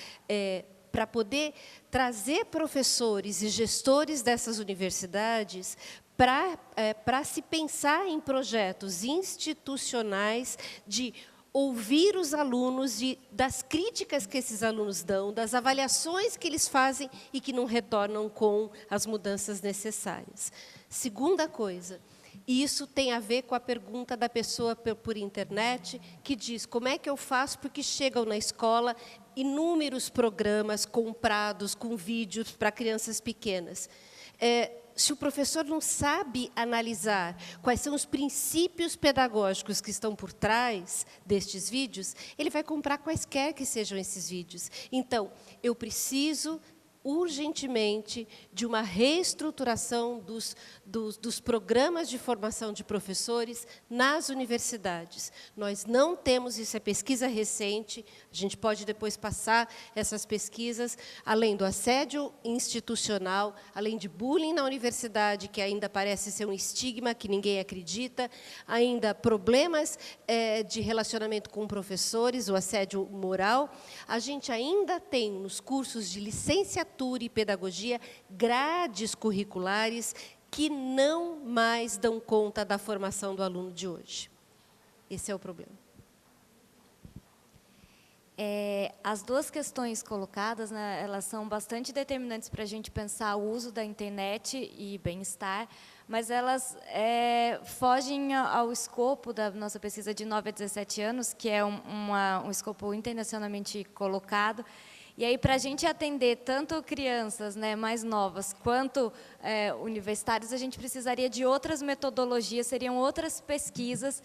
para poder trazer professores e gestores dessas universidades para se pensar em projetos institucionais de ouvir os alunos e das críticas que esses alunos dão, das avaliações que eles fazem e que não retornam com as mudanças necessárias. Segunda coisa, e isso tem a ver com a pergunta da pessoa por internet, que diz, como é que eu faço, porque chegam na escola inúmeros programas comprados com vídeos para crianças pequenas. Se o professor não sabe analisar quais são os princípios pedagógicos que estão por trás destes vídeos, ele vai comprar quaisquer que sejam esses vídeos. Então, eu preciso urgentemente de uma reestruturação dos programas de formação de professores nas universidades. Nós não temos, isso é pesquisa recente, a gente pode depois passar essas pesquisas, além do assédio institucional, além de bullying na universidade, que ainda parece ser um estigma que ninguém acredita, ainda problemas de relacionamento com professores, o assédio moral, a gente ainda tem nos cursos de licenciatura e pedagogia grades curriculares que não mais dão conta da formação do aluno de hoje. Esse é o problema. As duas questões colocadas, né, elas são bastante determinantes para a gente pensar o uso da internet e bem-estar, mas elas fogem ao escopo da nossa pesquisa de 9 a 17 anos, que é um escopo internacionalmente colocado. E aí, para a gente atender tanto crianças, né, mais novas, quanto universitários, a gente precisaria de outras metodologias, seriam outras pesquisas.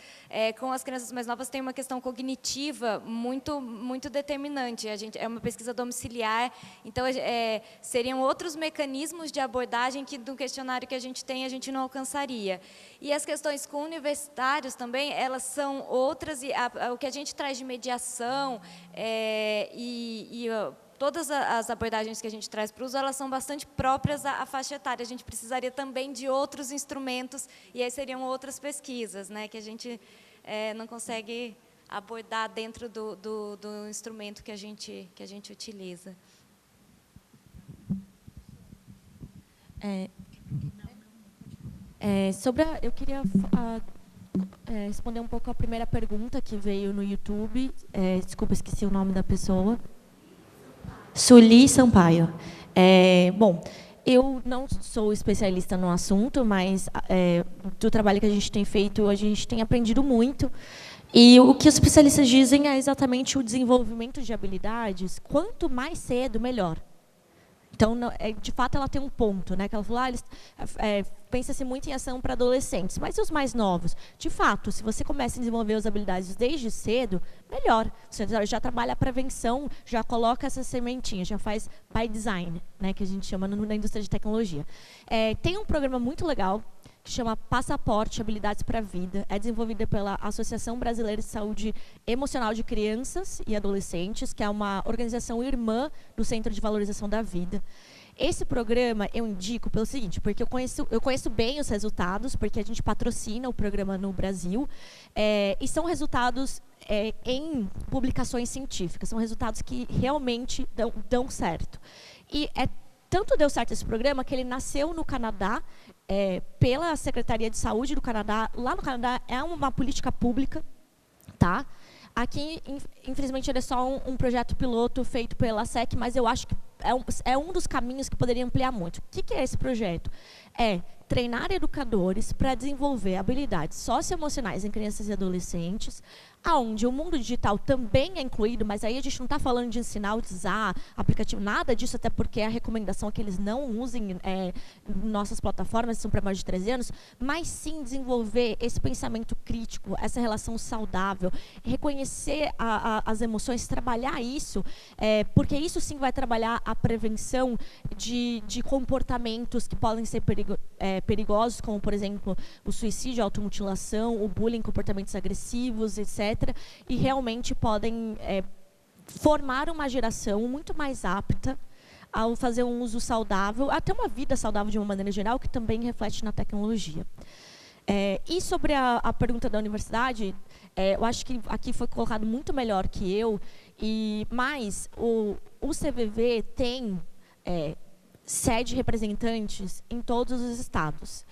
Com as crianças mais novas tem uma questão cognitiva muito determinante. É uma pesquisa domiciliar, então seriam outros mecanismos de abordagem que do questionário que a gente não alcançaria. E as questões com universitários também, elas são outras, e o que a gente traz de mediação todas as abordagens que a gente traz para o uso, elas são bastante próprias à faixa etária. A gente precisaria também de outros instrumentos, e aí seriam outras pesquisas, né, que a gente não consegue abordar dentro do instrumento que a gente utiliza. Eu queria responder um pouco a primeira pergunta que veio no YouTube. Desculpa, esqueci o nome da pessoa. Sueli Sampaio. Bom, eu não sou especialista no assunto, mas do trabalho que a gente tem feito, a gente tem aprendido muito. E o que os especialistas dizem é exatamente o desenvolvimento de habilidades, quanto mais cedo, melhor. Então, de fato, ela tem um ponto, né? Que ela falou, pensa-se muito em ação para adolescentes, mas e os mais novos? De fato, se você começa a desenvolver as habilidades desde cedo, melhor. Você já trabalha a prevenção, já coloca essa sementinha, já faz by design, né? Que a gente chama na indústria de tecnologia. Tem um programa muito legal que chama Passaporte Habilidades para a Vida. É desenvolvida pela Associação Brasileira de Saúde Emocional de Crianças e Adolescentes, que é uma organização irmã do Centro de Valorização da Vida. Esse programa eu indico pelo seguinte, porque eu conheço bem os resultados, porque a gente patrocina o programa no Brasil, e são resultados em publicações científicas, são resultados que realmente dão certo. E tanto deu certo esse programa que ele nasceu no Canadá, pela Secretaria de Saúde do Canadá. Lá no Canadá é uma política pública, tá? Aqui, infelizmente, ele é só um projeto piloto feito pela SEC, mas eu acho que é um dos caminhos que poderia ampliar muito. O que é esse projeto? Treinar educadores para desenvolver habilidades socioemocionais em crianças e adolescentes, onde o mundo digital também é incluído, mas aí a gente não está falando de ensinar, utilizar aplicativo, nada disso, até porque a recomendação é que eles não usem nossas plataformas, são para mais de 13 anos, mas sim desenvolver esse pensamento crítico, essa relação saudável, reconhecer as emoções, trabalhar isso, porque isso sim vai trabalhar a prevenção de comportamentos que podem ser perigosos, como, por exemplo, o suicídio, a automutilação, o bullying, comportamentos agressivos, etc. E realmente podem formar uma geração muito mais apta ao fazer um uso saudável, até uma vida saudável de uma maneira geral, que também reflete na tecnologia. E sobre a pergunta da universidade, eu acho que aqui foi colocado muito melhor que eu, mas o CVV tem sede de representantes em todos os estados.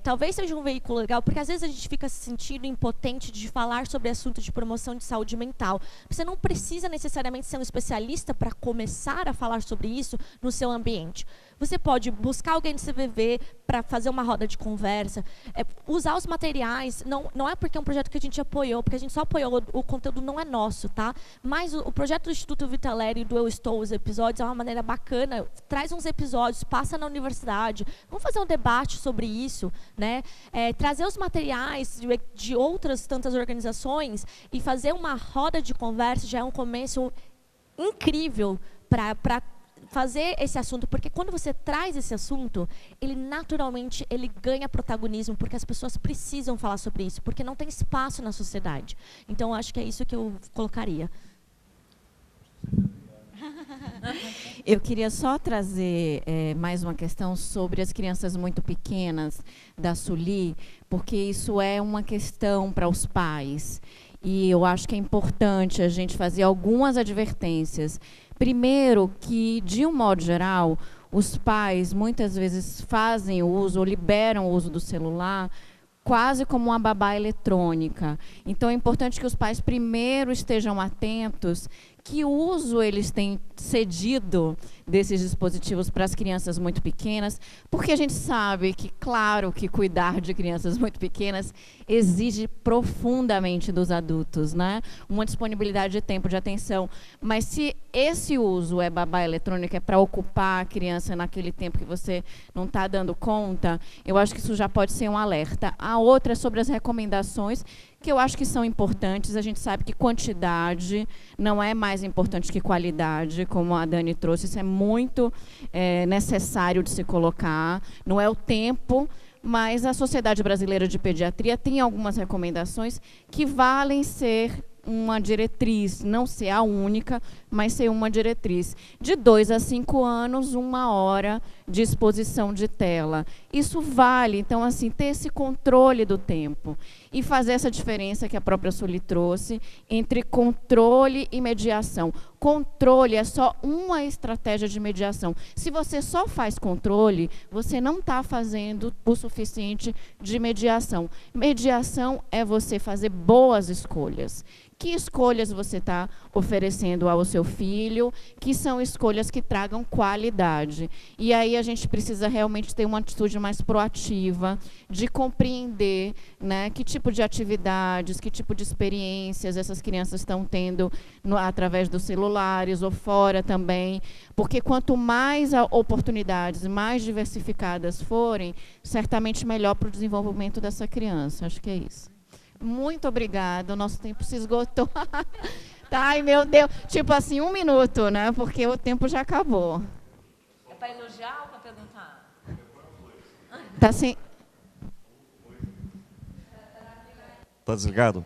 Talvez seja um veículo legal, porque às vezes a gente fica se sentindo impotente de falar sobre assunto de promoção de saúde mental. Você não precisa necessariamente ser um especialista para começar a falar sobre isso no seu ambiente. Você pode buscar alguém do CVV para fazer uma roda de conversa, usar os materiais. Não é porque é um projeto que a gente apoiou, porque a gente só apoiou, o conteúdo não é nosso, tá? Mas o projeto do Instituto Vitaleri, do Eu Estou, os episódios, é uma maneira bacana. Traz uns episódios, passa na universidade, vamos fazer um debate sobre isso, né? Trazer os materiais de outras tantas organizações e fazer uma roda de conversa já é um começo incrível para fazer esse assunto, porque quando você traz esse assunto, ele naturalmente ganha protagonismo, porque as pessoas precisam falar sobre isso, porque não tem espaço na sociedade. Então, acho que é isso que eu colocaria. Eu queria só trazer mais uma questão sobre as crianças muito pequenas da Sueli, porque isso é uma questão para os pais. E eu acho que é importante a gente fazer algumas advertências. Primeiro, que, de um modo geral, os pais muitas vezes fazem o uso ou liberam o uso do celular quase como uma babá eletrônica. Então, é importante que os pais primeiro estejam atentos Que uso eles têm cedido desses dispositivos para as crianças muito pequenas? Porque a gente sabe que, claro, que cuidar de crianças muito pequenas exige profundamente dos adultos, né? Uma disponibilidade de tempo, de atenção. Mas se esse uso é babá eletrônica, é para ocupar a criança naquele tempo que você não está dando conta, eu acho que isso já pode ser um alerta. A outra é sobre as recomendações, que eu acho que são importantes. A gente sabe que quantidade não é mais importante que qualidade, como a Dani trouxe. Isso é muito necessário de se colocar. Não é o tempo, mas a Sociedade Brasileira de Pediatria tem algumas recomendações que valem ser uma diretriz, não ser a única, mas ser uma diretriz. De 2 a 5 anos, 1 hora de exposição de tela. Isso vale, então, assim, ter esse controle do tempo e fazer essa diferença que a própria Sueli trouxe entre controle e mediação. Controle é só uma estratégia de mediação. Se você só faz controle, você não está fazendo o suficiente de mediação. Mediação é você fazer boas escolhas. Que escolhas você está oferecendo ao seu filho, que são escolhas que tragam qualidade. E aí a gente precisa realmente ter uma atitude mais proativa, de compreender, né, que tipo de atividades, que tipo de experiências essas crianças estão tendo através dos celulares ou fora também. Porque quanto mais oportunidades, mais diversificadas forem, certamente melhor para o desenvolvimento dessa criança. Acho que é isso. Muito obrigada, o nosso tempo se esgotou. Ai, meu Deus, tipo assim, 1 minuto, né? Porque o tempo já acabou. É para elogiar ou para perguntar? Tá assim. Tá desligado?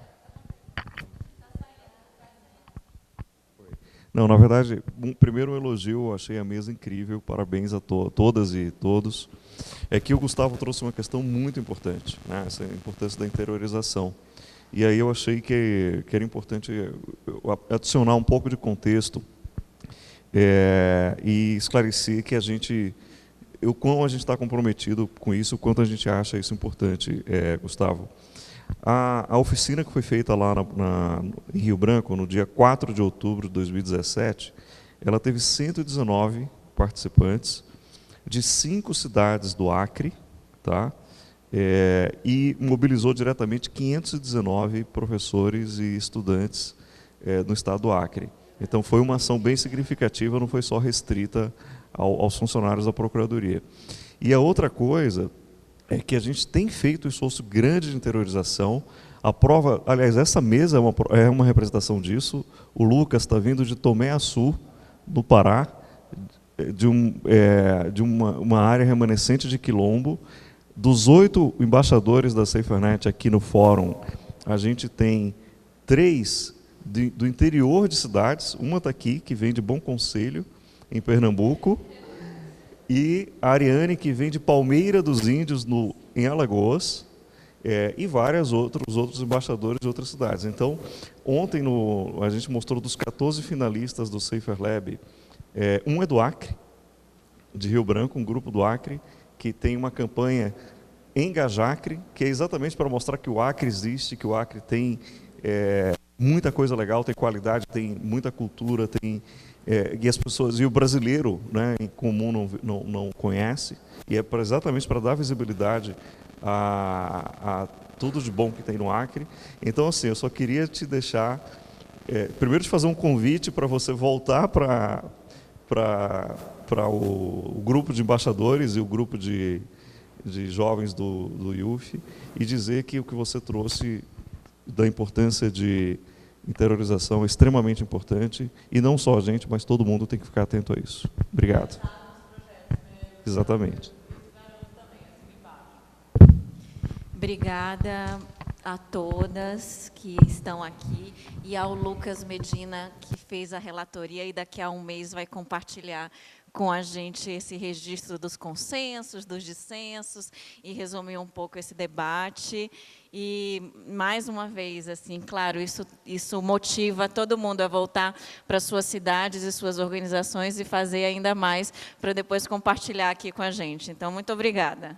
Não, na verdade, primeiro um elogio, eu achei a mesa incrível, parabéns a todas e todos. É que o Gustavo trouxe uma questão muito importante, né? Essa importância da interiorização. E aí eu achei que era importante adicionar um pouco de contexto e esclarecer que o quão a gente está comprometido com isso, o quanto a gente acha isso importante, Gustavo. A oficina que foi feita lá em Rio Branco, no dia 4 de outubro de 2017, ela teve 119 participantes de 5 cidades do Acre, tá? E mobilizou diretamente 519 professores e estudantes no estado do Acre. Então foi uma ação bem significativa, não foi só restrita aos funcionários da Procuradoria. E a outra coisa é que a gente tem feito um esforço grande de interiorização. A prova, aliás, essa mesa é uma representação disso. O Lucas está vindo de Tomé Açu, no Pará, de uma área remanescente de Quilombo. Dos 8 embaixadores da SaferNet aqui no fórum, a gente tem 3 do interior de cidades. Uma está aqui, que vem de Bom Conselho, em Pernambuco, e a Ariane, que vem de Palmeira dos Índios, em Alagoas, e vários outros embaixadores de outras cidades. Então, ontem a gente mostrou dos 14 finalistas do Safer Lab, um é do Acre, de Rio Branco, um grupo do Acre, que tem uma campanha Engajacre, que é exatamente para mostrar que o Acre existe, que o Acre tem muita coisa legal, tem qualidade, tem muita cultura, e as pessoas, e o brasileiro, né, em comum não conhece, e é exatamente para dar visibilidade a tudo de bom que tem no Acre. Então, assim, eu só queria te deixar, primeiro te fazer um convite para você voltar para o grupo de embaixadores e o grupo de jovens do IUF e dizer que o que você trouxe da importância de interiorização é extremamente importante, e não só a gente, mas todo mundo tem que ficar atento a isso. Obrigado. Exatamente. Obrigada a todas que estão aqui e ao Lucas Medina, que fez a relatoria e daqui a um mês vai compartilhar com a gente esse registro dos consensos, dos dissensos e resumir um pouco esse debate. E, mais uma vez, assim, claro, isso motiva todo mundo a voltar para suas cidades e suas organizações e fazer ainda mais para depois compartilhar aqui com a gente. Então, muito obrigada.